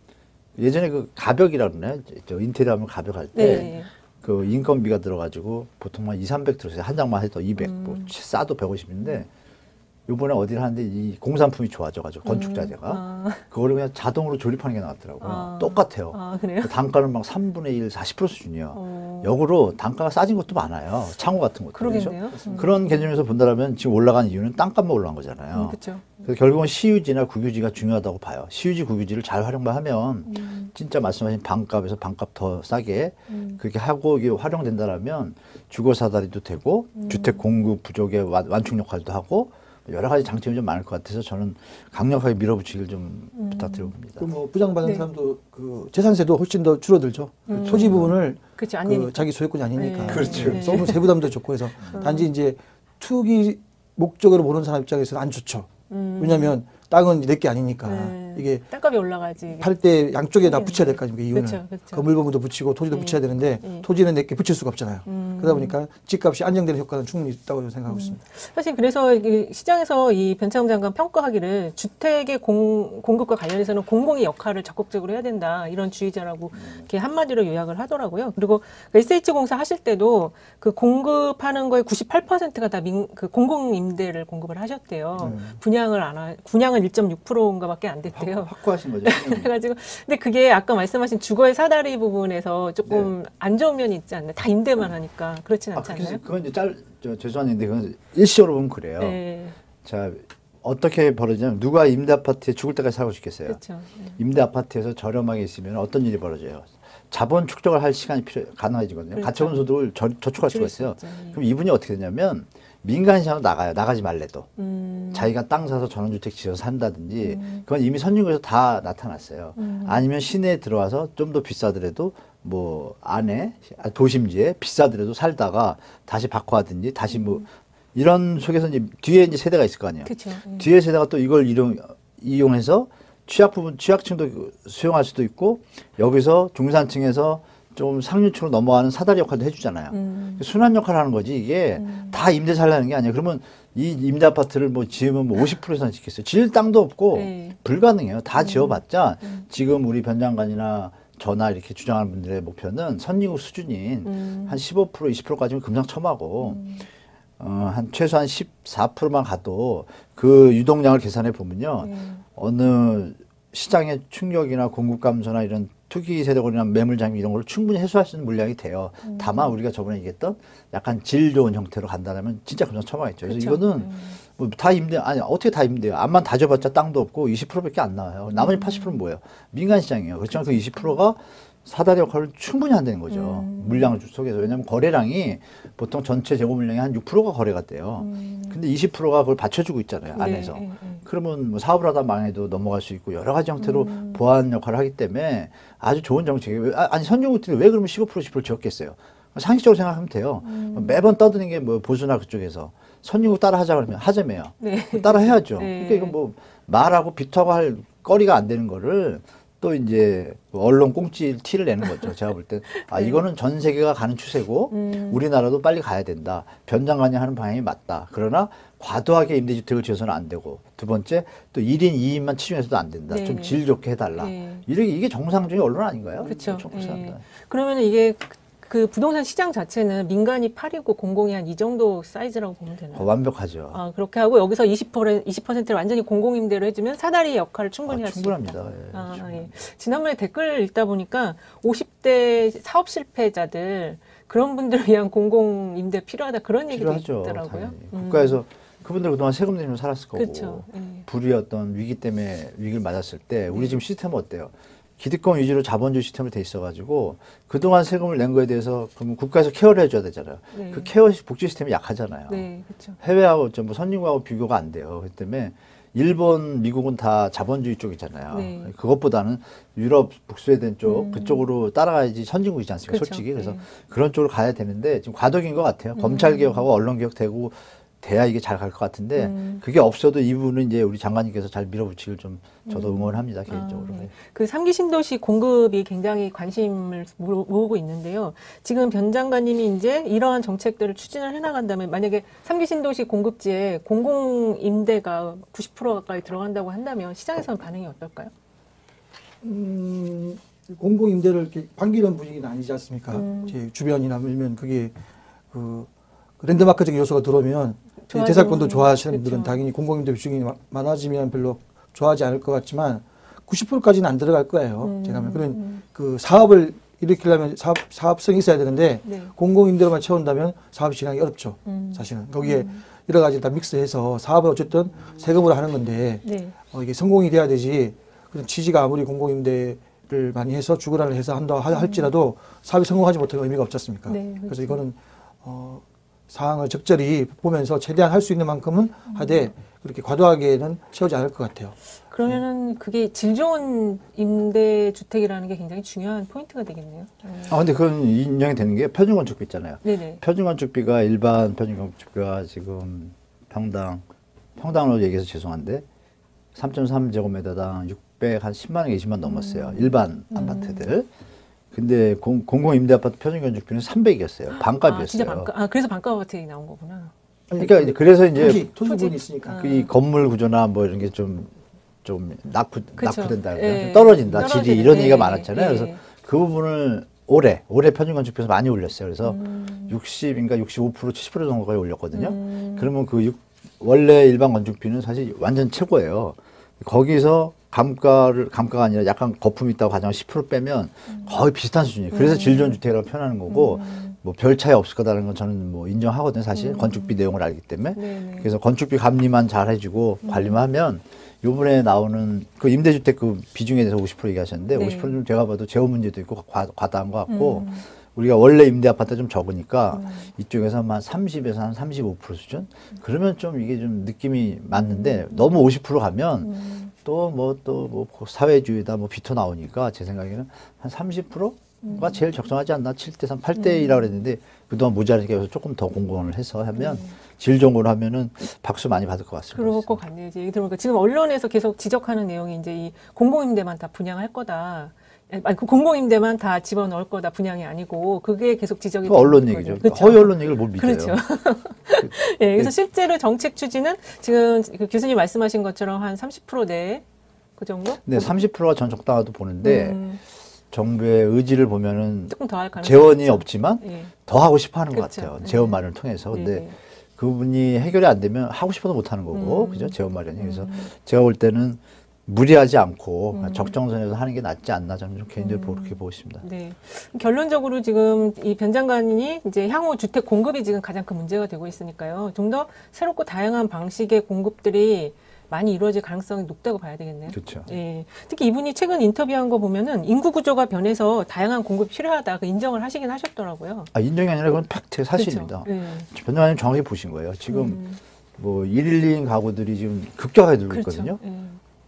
S2: 예전에 그 가벽이라 그러나요? 인테리어 하면 가벽할 때
S1: 네.
S2: 그 인건비가 들어가지고 보통 한 200, 300 들었어요. 한 장만 해도 200, 뭐 싸도 150인데 요번에 어디를 하는데 이 공산품이 좋아져가지고 건축 자재가
S1: 아.
S2: 그거를 그냥 자동으로 조립하는 게 나왔더라고요.
S1: 아.
S2: 똑같아요.
S1: 아, 그래요?
S2: 그 단가는 막 3분의 1, 40% 수준이요.
S1: 어.
S2: 역으로 단가가 싸진 것도 많아요. 창호 같은 것도.
S1: 그러겠네요.
S2: 그런 개념에서 본다면 지금 올라간 이유는 땅값만 올라간 거잖아요.
S1: 그렇죠.
S2: 그래서 결국은 시유지나 국유지가 중요하다고 봐요. 시유지, 국유지를 잘 활용만 하면 진짜 말씀하신 방값에서 방값 더 싸게 그렇게 하고 이게 활용된다라면 주거 사다리도 되고 주택 공급 부족의 완충 역할도 하고 여러 가지 장점이 좀 많을 것 같아서 저는 강력하게 밀어붙이기를 좀 부탁드려봅니다.
S3: 그 뭐 부양받은
S1: 네.
S3: 사람도 그 재산세도 훨씬 더 줄어들죠. 그 토지 부분을
S1: 그렇죠.
S3: 그
S1: 아니니까.
S3: 자기 소유권이 아니니까.
S1: 네.
S2: 그렇죠.
S1: 네.
S3: 너무 세부담도 좋고 해서 단지 이제 투기 목적으로 보는 사람 입장에서는 안 좋죠. 왜냐하면 땅은 내 게 아니니까
S1: 네.
S3: 이게
S1: 땅값이 올라가지.
S3: 팔 때 양쪽에 다 붙여야 될 거 아닙니까 이유는.
S1: 그렇죠, 그렇죠.
S3: 건물부분도 붙이고 토지도
S1: 네.
S3: 붙여야 되는데
S1: 네.
S3: 토지는 내 게 붙일 수가 없잖아요. 그러다 보니까 집값이 안정되는 효과는 충분히 있다고 생각하고 있습니다.
S1: 사실 그래서 이 시장에서 이 변창흠 장관 평가하기를 주택의 공급과 관련해서는 공공의 역할을 적극적으로 해야 된다 이런 주의자라고 이렇게 한마디로 요약을 하더라고요. 그리고 그 SH공사 하실 때도 그 공급하는 거의 98%가 다 그 공공임대를 공급을 하셨대요. 분양은 1.6%인가밖에 안 됐대요.
S2: 확고하신 거죠.
S1: 그래가지고 근데 그게 아까 말씀하신 주거의 사다리 부분에서 조금 안 좋은 면이 있지 않나요? 다 임대만 하니까 그렇진 않지 않나요?
S2: 그건 이제 죄송한데 그건 일시적으로 보면 그래요.
S1: 네,
S2: 자, 어떻게 벌어지냐면 누가 임대 아파트에 죽을 때까지 살고 싶겠어요.
S1: 그렇죠.
S2: 임대 아파트에서 저렴하게 있으면 어떤 일이 벌어져요? 자본 축적을 할 시간이 가능해지거든요.
S1: 그렇죠.
S2: 가처분 소득을 저축할 수가
S1: 줄일 수
S2: 있어요.
S1: 있죠. 예.
S2: 그럼 이분이 어떻게 되냐면 민간 시장으로 나가요. 나가지 말래도.
S1: 음.
S2: 자기가 땅 사서 전원주택 지어서 산다든지 그건 이미 선진국에서 다 나타났어요. 아니면 시내에 들어와서 좀 더 비싸더라도 뭐 안에 도심지에 비싸더라도 살다가 다시 바꿔하든지 다시 뭐 이런 속에서 이제 뒤에 이제 세대가 있을 거 아니에요.
S1: 그렇죠. 예.
S2: 뒤에 세대가 또 이걸 이용해서 취약층도 수용할 수도 있고 여기서 중산층에서 좀 상류층으로 넘어가는 사다리 역할도 해주잖아요. 순환 역할을 하는 거지 이게 다 임대 살라는 게 아니에요. 그러면 이 임대 아파트를 뭐 지으면 뭐 50% 이상 짓겠어요. 지을 땅도 없고
S1: 네.
S2: 불가능해요. 다 지어봤자 지금 우리 변 장관이나 저나 이렇게 주장하는 분들의 목표는 선진국 수준인 한 15% 20%까지는 금상첨화고 한 최소한 14%만 가도 그 유동량을 계산해 보면요. 어느 시장의 충격이나 공급 감소나 이런 투기 세력이나 매물 장비 이런 걸 충분히 해소할 수 있는 물량이 돼요. 다만 우리가 저번에 얘기했던 약간 질 좋은 형태로 간다면 진짜 금상첨화겠죠. 그래서
S1: 그렇죠.
S2: 이거는 뭐 다 임대 아니 어떻게 다 임대요? 암만 다져봤자 땅도 없고 20%밖에 안 나와요. 나머지 80%는 뭐예요? 민간 시장이에요. 그렇지만 그 20%가 사다리 역할을 충분히 한다는 거죠. 물량 속에서. 왜냐하면 거래량이 보통 전체 재고 물량의 한 6%가 거래가 돼요. 근데 20%가 그걸 받쳐주고 있잖아요. 안에서.
S1: 네.
S2: 그러면 뭐 사업을 하다 망해도 넘어갈 수 있고 여러 가지 형태로 보완 역할을 하기 때문에 아주 좋은 정책이에요. 아니 선진국들이 왜 그러면 15% 10% 지었겠어요? 상식적으로 생각하면 돼요. 매번 떠드는 게 뭐 보수나 그쪽에서 선진국 따라 하자 그러면 하자며요.
S1: 네.
S2: 따라 해야죠.
S1: 네.
S2: 그러니까 이건 뭐 말하고 비토하고 할 거리가 안 되는 거를 또 이제 언론 꽁지 티를 내는 거죠. 제가 볼 때 이거는 전 세계가 가는 추세고 우리나라도 빨리 가야 된다. 변 장관이 하는 방향이 맞다. 그러나 과도하게 임대주택을 지어서는 안 되고 두 번째 또 1인 2인만 치중해서도 안 된다.
S1: 네.
S2: 좀 질 좋게 해달라.
S1: 네.
S2: 이게 정상적인 언론 아닌가요?
S1: 그렇죠.
S2: 좀 그렇습니다.
S1: 그러면은 이게 그 부동산 시장 자체는 민간이 8이고 공공이 한 이 정도 사이즈라고 보면 되나요?
S2: 완벽하죠.
S1: 그렇게 하고 여기서 20%를 완전히 공공임대로 해주면 사다리 역할을 충분히 할 수 있다.
S2: 충분합니다. 예,
S1: 예. 지난번에 댓글 읽다 보니까 50대 사업 실패자들 그런 분들을 위한 공공임대 필요하다 그런 얘기도
S2: 필요하죠.
S1: 있더라고요.
S2: 당연히. 국가에서 그분들 그동안 세금 내면서 살았을 거고
S1: 그렇죠. 예.
S2: 불의 어떤 위기 때문에 위기를 맞았을 때 우리 지금 시스템은 어때요? 기득권 위주로 자본주의 시스템으로 돼 있어가지고 그동안 세금을 낸 거에 대해서 그러면 국가에서 케어를 해줘야 되잖아요.
S1: 네.
S2: 그 케어 복지 시스템이 약하잖아요.
S1: 네, 그렇죠.
S2: 해외하고 전부 선진국하고 비교가 안 돼요. 그렇기 때문에 일본, 미국은 다 자본주의 쪽이잖아요.
S1: 네.
S2: 그것보다는 유럽, 북스웨덴 쪽 그쪽으로 따라가야지 선진국이지 않습니까?
S1: 그렇죠.
S2: 솔직히 그래서
S1: 네.
S2: 그런 쪽으로 가야 되는데 지금 과도기인 것 같아요. 검찰 개혁하고 언론 개혁 되고 돼야 이게 잘 갈 것 같은데 그게 없어도 이 부분은 이제 우리 장관님께서 잘 밀어붙이길 좀 저도 응원합니다 개인적으로.
S1: 네. 그 3기 신도시 공급이 굉장히 관심을 모으고 있는데요. 지금 변 장관님이 이제 이러한 정책들을 추진을 해나간다면 만약에 3기 신도시 공급지에 공공임대가 90% 가까이 들어간다고 한다면 시장에서는 반응이 어떨까요?
S3: 공공임대를 이렇게 반기는 분위기는 아니지 않습니까? 제 주변이나 밀면 그게 그 랜드마크적인 요소가 들어오면 대사권도 좋아하시는 분들은
S1: 그렇죠.
S3: 당연히 공공임대 비중이 많아지면 별로 좋아하지 않을 것 같지만 90%까지는 안 들어갈 거예요. 제가 하면. 그런 그 사업을 일으키려면 사업성이 있어야 되는데
S1: 네.
S3: 공공임대로만 채운다면 사업이 진행하기 어렵죠. 사실은. 거기에 여러 가지 다 믹스해서 사업을 어쨌든 세금으로 하는 건데
S1: 네.
S3: 이게 성공이 돼야 되지. 그런 취지가 아무리 공공임대를 많이 해서 주거를 해서 한다 할지라도 사업이 성공하지 못하면 의미가 없지 않습니까?
S1: 네,
S3: 그래서
S1: 그렇죠.
S3: 이거는 상황을 적절히 보면서 최대한 할 수 있는 만큼은 하되 그렇게 과도하게는 채우지 않을 것 같아요.
S1: 그러면은 그게 질 좋은 임대주택이라는 게 굉장히 중요한 포인트가 되겠네요.
S2: 근데 그건 인정이 되는 게 표준건축비 있잖아요.
S1: 네네.
S2: 표준건축비가 일반 표준건축비가 지금 평당으로 얘기해서 죄송한데 3.3제곱미터당 610만 원, 20만 넘었어요. 일반 아파트들. 근데 공공임대아파트 표준건축비는 300이었어요. 반값이었어요.
S1: 진짜 반값. 그래서 반값 아파트 얘기 나온 거구나.
S2: 그러니까 이제 그래서 이제
S3: 토지분이 있으니까.
S2: 이 건물 구조나 뭐 이런 게 좀
S1: 그쵸.
S2: 낙후된다,
S1: 예.
S2: 떨어진다, 질이
S1: 떨어지는,
S2: 이런 얘기가
S1: 예.
S2: 많았잖아요.
S1: 예.
S2: 그래서 그 부분을 올해 표준건축비에서 많이 올렸어요. 그래서 60인가 65%, 70% 정도까지 올렸거든요. 그러면 원래 일반 건축비는 사실 완전 최고예요. 거기서 감가가 아니라 약간 거품이 있다고 가정한 10% 빼면 거의 비슷한 수준이에요. 그래서 질 좋은 주택이라고 표현하는 거고 뭐 별 차이 없을 거다라는 건 저는 뭐 인정하거든요. 사실 건축비 내용을 알기 때문에.
S1: 네네.
S2: 그래서 건축비 감리만 잘 해주고 관리만 하면 요번에 나오는 그 임대주택 그 비중에 대해서 50% 얘기하셨는데
S1: 네.
S2: 50%좀 제가 봐도 제어 문제도 있고 과다한 것 같고 우리가 원래 임대 아파트 좀 적으니까 이쪽에서 한 30에서 한 35% 수준? 그러면 좀 이게 좀 느낌이 맞는데 너무 50% 가면 또 뭐 사회주의다 뭐 비토 나오니까 제 생각에는 한 30%가 제일 적정하지 않나? 7대3, 8대2라고 그랬는데 그동안 모자라니까 여기서 조금 더 공헌을 해서 하면 질 좋은 걸 하면은 박수 많이 받을 것 같습니다.
S1: 그럴 것 같네요. 이제 얘기 들어보니까 지금 언론에서 계속 지적하는 내용이 이제 이 공공임대만 다 분양할 거다. 아니, 그 공공임대만 다 집어넣을 거다. 분양이 아니고 그게 계속 지적이
S2: 그 언론
S1: 되고
S2: 얘기죠.
S1: 있거든요. 그렇죠?
S2: 허위 언론 얘기를 못 믿어요.
S1: 그렇죠. 예, 그래서 실제로 정책 추진은 지금 그 교수님 말씀하신 것처럼 한 30%대 그 정도?
S2: 네, 30%가 전 적당하다고 보는데 정부의 의지를 보면은
S1: 조금 더 할 가능성이
S2: 재원이
S1: 있죠.
S2: 없지만
S1: 예.
S2: 더 하고 싶어 하는 것
S1: 그렇죠.
S2: 같아요.
S1: 네.
S2: 재원 마련을 통해서. 근데
S1: 네.
S2: 그분이 해결이 안 되면 하고 싶어도 못 하는 거고, 그죠? 재원 마련이. 그래서 제가 볼 때는 무리하지 않고 적정선에서 하는 게 낫지 않나 저는 좀 개인적으로 그렇게 보고 있습니다.
S1: 네. 결론적으로 지금 이 변 장관이 이제 향후 주택 공급이 지금 가장 큰 문제가 되고 있으니까요. 좀 더 새롭고 다양한 방식의 공급들이 많이 이루어질 가능성이 높다고 봐야 되겠네요.
S2: 그렇죠.
S1: 예. 특히 이분이 최근 인터뷰한 거 보면은 인구 구조가 변해서 다양한 공급이 필요하다. 그 인정을 하시긴 하셨더라고요.
S2: 인정이 아니라 그건 팩트, 사실입니다.
S1: 그렇죠. 예.
S2: 변 장관님 정확히 보신 거예요. 지금 뭐 112인 가구들이 지금 급격하게 늘고
S1: 그렇죠.
S2: 있거든요.
S1: 예.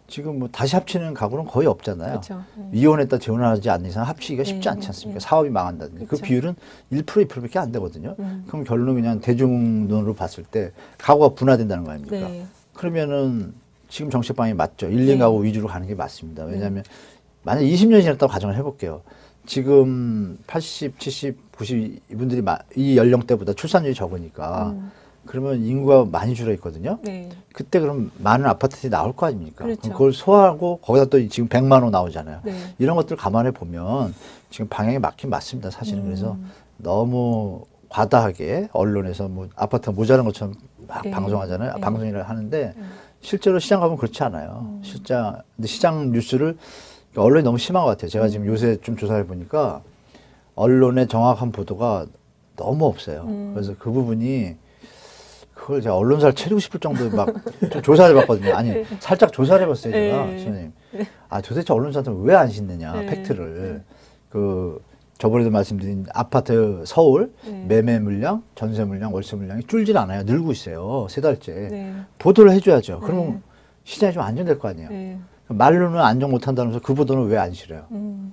S2: 지금 뭐 다시 합치는 가구는 거의 없잖아요.
S1: 그렇죠. 예.
S2: 이혼했다 재혼하지 않는 이상 합치기가 쉽지
S1: 예,
S2: 않지 않습니까?
S1: 예.
S2: 사업이 망한다든지. 그
S1: 그렇죠.
S2: 비율은 1%, 2%밖에 안 되거든요. 그럼 결론은 그냥 대중론으로 봤을 때 가구가 분화된다는 거 아닙니까?
S1: 네.
S2: 그러면은 지금 정책 방향이 맞죠. 1, 2인
S1: 네.
S2: 가구 위주로 가는 게 맞습니다. 왜냐하면 만약 20년이 지났다고 가정을 해볼게요. 지금 80, 70, 90 이분들이 이 연령대보다 출산율이 적으니까 그러면 인구가 많이 줄어 있거든요.
S1: 네.
S2: 그때 그럼 많은 아파트들이 나올 거 아닙니까?
S1: 그렇죠.
S2: 그럼 그걸 소화하고 거기다 또 지금 100만 원 나오잖아요.
S1: 네.
S2: 이런 것들 감안해 보면 지금 방향이 맞긴 맞습니다. 사실은 그래서 너무 과다하게 언론에서 뭐 아파트가 모자란 것처럼 막
S1: 네.
S2: 방송하잖아요.
S1: 네.
S2: 방송을 하는데 실제로 시장 가면 그렇지 않아요. 근데 시장 뉴스를 언론이 너무 심한 것 같아요. 제가 지금 요새 좀 조사해 보니까 언론의 정확한 보도가 너무 없어요. 그래서 그 부분이 그걸 제가 언론사를 차리고 싶을 정도로 막 좀 조사를 해봤거든요. 아니, 살짝 조사를 해봤어요, 제가.
S1: 네.
S2: 선생님. 도대체 언론사한테 왜 안 싣느냐,
S1: 네.
S2: 팩트를. 저번에도 말씀드린 아파트 서울 매매 물량, 전세 물량, 월세 물량이 줄질 않아요. 늘고 있어요. 3달째.
S1: 네.
S2: 보도를 해줘야죠. 그러면 시장이 좀 안정될 거 아니에요.
S1: 네.
S2: 말로는 안정 못한다면서 그 보도는 왜 안 실어요?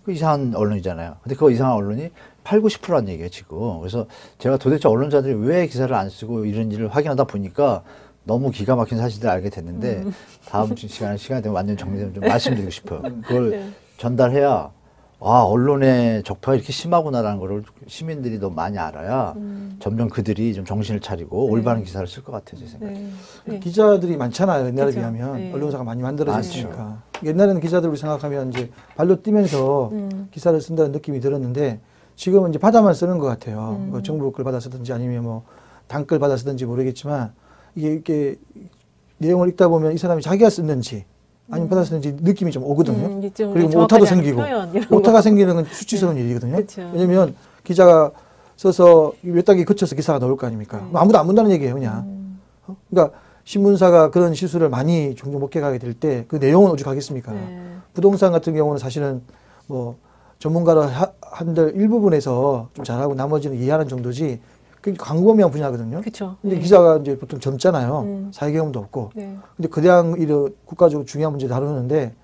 S2: 그 이상한 언론이잖아요. 근데 그 이상한 언론이 8, 90%란 얘기예요, 지금. 그래서 제가 도대체 언론사들이 왜 기사를 안 쓰고 이런지를 확인하다 보니까 너무 기가 막힌 사실들을 알게 됐는데 다음 시간이 되면 완전 정리되면 좀 말씀드리고 싶어요. 그걸
S1: 네.
S2: 전달해야 언론의 적폐가 이렇게 심하구나라는 걸 시민들이 더 많이 알아야 점점 그들이 좀 정신을 차리고 올바른 기사를 쓸 것 같아요, 제 생각에.
S1: 네. 네.
S3: 기자들이 많잖아요. 옛날에
S1: 그렇죠.
S3: 비하면
S1: 네.
S3: 언론사가 많이 만들어졌으니까. 옛날에는 기자들 우리 생각하면 이제 발로 뛰면서 기사를 쓴다는 느낌이 들었는데 지금은 이제 받아만 쓰는 것 같아요. 뭐 정부 걸 받아 쓰든지 아니면 뭐 당글 받아 쓰든지 모르겠지만 이게 내용을 읽다 보면 이 사람이 자기가 썼는지 아니면 받았는지 느낌이 좀 오거든요. 그리고 뭐 오타도 생기고 오타가 생기는 건 수치스러운 일이거든요.
S1: 그쵸.
S3: 왜냐면 기자가 써서 몇 단계 거쳐서 기사가 나올 거 아닙니까? 아무도 안 본다는 얘기예요, 그냥. 그러니까 신문사가 그런 실수를 많이 종종 목격하게 될 때 그 내용은 오죽하겠습니까? 부동산 같은 경우는 사실은 뭐 전문가로 한들 일부분에서 좀 잘하고 나머지는 이해하는 정도지 그 광범위한 분야거든요.
S1: 그렇죠.
S3: 근데 기자가 이제 보통 젊잖아요. 사회 경험도 없고. 근데 거대한 이런 국가적으로 중요한 문제 다루는데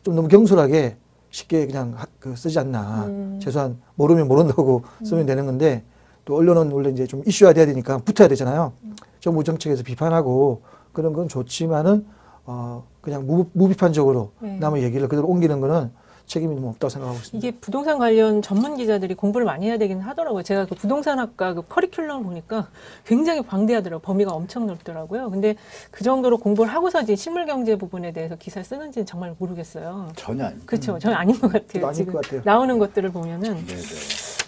S3: 좀 너무 경솔하게 쉽게 그냥 쓰지 않나. 최소한 모르면 모른다고 쓰면 되는 건데 또 언론은 원래 이제 좀 이슈화 돼야 되니까 붙어야 되잖아요. 정부 정책에서 비판하고 그런 건 좋지만은 그냥 무비판적으로 남의 얘기를 그대로 옮기는 거는 책임이 너무 없다고 생각하고 있습니다.
S1: 이게 부동산 관련 전문 기자들이 공부를 많이 해야 되긴 하더라고요. 제가 그 부동산학과 그 커리큘럼 보니까 굉장히 방대하더라고요. 범위가 엄청 넓더라고요. 근데 그 정도로 공부를 하고서 이제 실물 경제 부분에 대해서 기사를 쓰는지는 정말 모르겠어요.
S2: 전혀 아닙니다.
S1: 그렇죠. 전혀 아닌 것 같아요.
S3: 아닐
S1: 지금
S3: 것 같아요.
S1: 나오는 것들을 보면은.
S2: 네네.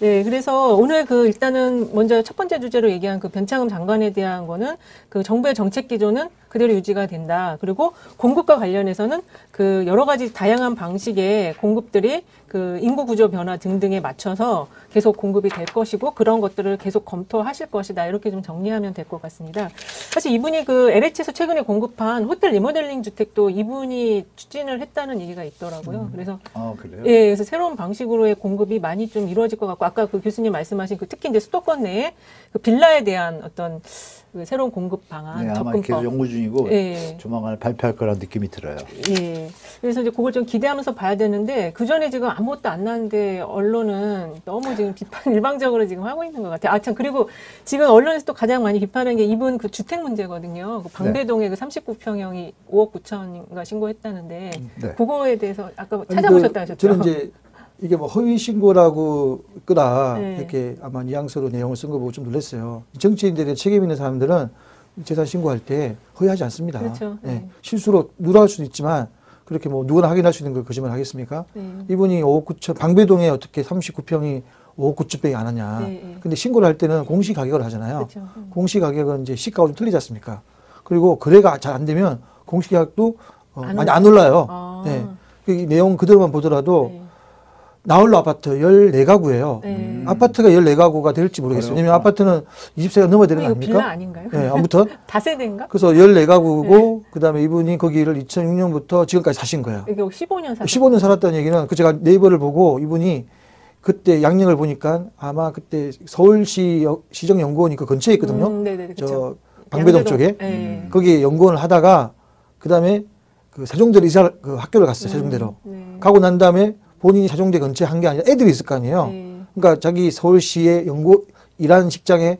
S1: 네, 그래서 오늘 일단은 먼저 첫 번째 주제로 얘기한 그 변창흠 장관에 대한 거는 그 정부의 정책 기조는 그대로 유지가 된다. 그리고 공급과 관련해서는 그 여러 가지 다양한 방식의 공급들이 그 인구 구조 변화 등등에 맞춰서 계속 공급이 될 것이고 그런 것들을 계속 검토하실 것이다. 이렇게 좀 정리하면 될 것 같습니다. 사실 이분이 그 LH에서 최근에 공급한 호텔 리모델링 주택도 이분이 추진을 했다는 얘기가 있더라고요. 그래서
S2: 그래요?
S1: 예, 그래서 새로운 방식으로의 공급이 많이 좀 이루어질 것 같고 아까 그 교수님 말씀하신 그 특히 이제 수도권 내에 그 빌라에 대한 어떤 그 새로운 공급 방안,
S2: 네, 아마
S1: 접근법.
S2: 계속 연구 중이고
S1: 예.
S2: 조만간 발표할 거라는 느낌이 들어요.
S1: 예. 그래서 이제 그걸 좀 기대하면서 봐야 되는데 그 전에 지금 아무것도 안 나는데 언론은 너무 지금 비판 일방적으로 지금 하고 있는 것 같아요. 아, 참 그리고 지금 언론에서 또 가장 많이 비판하는 게 이분 그 주택 문제거든요. 그 방배동에 그 39평형이 5억 9천인가 신고했다는데 그거에 대해서 아까 찾아보셨다 하셨죠?
S3: 저는 이제 이게 뭐 허위 신고라고 끄다
S1: 네.
S3: 이렇게 아마 뉘앙스로 내용을 쓴 거 보고 좀 놀랐어요. 정치인들의 책임 있는 사람들은 재산 신고할 때 허위하지 않습니다.
S1: 그렇죠.
S3: 네.
S1: 네.
S3: 실수로 누락할 수도 있지만 그렇게 뭐 누구나 확인할 수 있는 걸 거짓말 하겠습니까?
S1: 네.
S3: 이분이 5억 9천 방배동에 어떻게 39평이 5억 9천백이 안 하냐.
S1: 네.
S3: 근데 신고를 할 때는 공시 가격을 하잖아요.
S1: 그렇죠.
S3: 공시 가격은 이제 시가하고 좀 틀리지 않습니까? 그리고 거래가 잘 안 되면 공시 가격도 많이 안 올라요.
S1: 아.
S3: 네. 이 내용 그대로만 보더라도
S1: 네.
S3: 나홀로 아파트 14가구예요.
S1: 네.
S3: 아파트가 14가구가 될지 모르겠어요. 왜냐면 아파트는 20세가 넘어야 되는 거
S1: 이거 빌라
S3: 아닙니까?
S1: 아닌가요?
S3: 네, 아무튼.
S1: 다세대인가?
S3: 그래서 14가구고, 그 다음에 이분이 거기를 2006년부터 지금까지 사신 거예요.
S1: 이게 15년 사
S3: 15년 살았다는 얘기는 그 제가 네이버를 보고 이분이 그때 양력을 보니까 아마 그때 서울시 시정연구원이 그 근처에 있거든요.
S1: 네네,
S3: 저
S1: 그렇죠.
S3: 방배동 쪽에.
S1: 네.
S3: 거기에 연구원을 하다가 그 다음에 그 세종대로 그 학교를 갔어요. 세종대로.
S1: 네.
S3: 가고 난 다음에 본인이 세종대 근처에 한 게 아니라 애들이 있을 거 아니에요.
S1: 네.
S3: 그러니까 자기 서울시에 일하는 직장에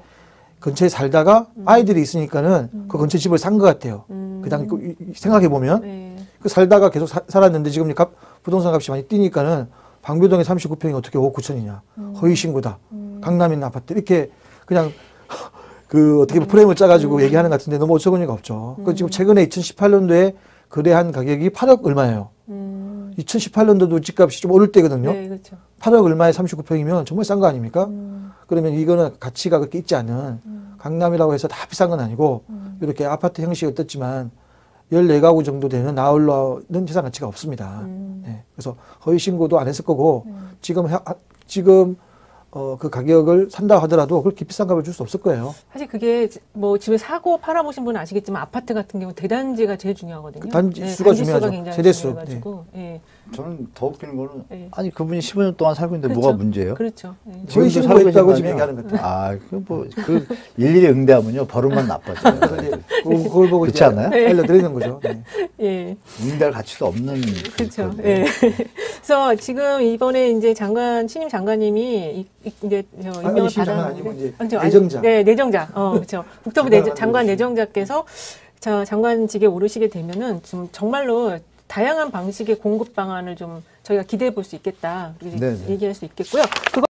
S3: 근처에 살다가 아이들이 있으니까는 그 근처 집을 산 것 같아요. 그 당시 생각해 보면
S1: 네.
S3: 그 살다가 계속 살았는데 지금 부동산 값이 많이 뛰니까는 방배동에 39평이 어떻게 5억 9천이냐. 허위 신고다. 강남에 있는 아파트 이렇게 그냥 그 어떻게 프레임을 짜가지고 얘기하는 것 같은데 너무 어처구니가 없죠. 그 지금 최근에 2018년도에 거래한 가격이 8억 얼마예요. 2018년도도 집값이 좀 오를 때거든요.
S1: 네, 그렇죠.
S3: 8억 얼마에 39평이면 정말 싼 거 아닙니까? 그러면 이거는 가치가 그렇게 있지 않은 강남이라고 해서 다 비싼 건 아니고 이렇게 아파트 형식이 떴지만 14가구 정도 되는 나홀로는 재산 가치가 없습니다. 네. 그래서 허위 신고도 안 했을 거고 지금 그 가격을 산다 하더라도 그렇게 비싼 값을 줄 수 없을 거예요.
S1: 사실 그게 뭐 집을 사고 팔아보신 분은 아시겠지만 아파트 같은 경우 대단지가 제일 중요하거든요.
S3: 단지 수가 중요하죠.
S1: 굉장히
S3: 세대수.
S1: 중요해가지고. 예.
S2: 저는 더 웃기는 거는
S1: 네.
S2: 아니 그분이 15년 동안 살고 있는데 뭐가 문제예요?
S1: 그렇죠. 예.
S3: 허위
S2: 지금도 살고
S3: 신고했다고
S2: 계신
S3: 지금
S2: 거
S3: 얘기하는
S2: 아니에요?
S3: 것 같아요.
S2: 그 일일이 응대하면요 버릇만 나빠져요.
S3: 그걸 보고
S2: 그렇지
S3: 이제
S2: 않아요?
S3: 알려드리는 거죠. 네.
S1: 예.
S2: 응대할 가치도 없는
S1: 그렇죠.
S2: 건데.
S1: 예. 그래서 지금 이번에 이제 신임 장관님이 이제 임명을
S3: 신임 장관 아니고
S1: 받았는데
S3: 이제
S1: 아니죠.
S3: 내정자.
S1: 네, 내정자. 그렇죠. 국토부 장관 내정자께서 장관직에 오르시게 되면은 좀 정말로 다양한 방식의 공급 방안을 좀 저희가 기대해 볼 수 있겠다.
S2: 네네.
S1: 얘기할 수 있겠고요.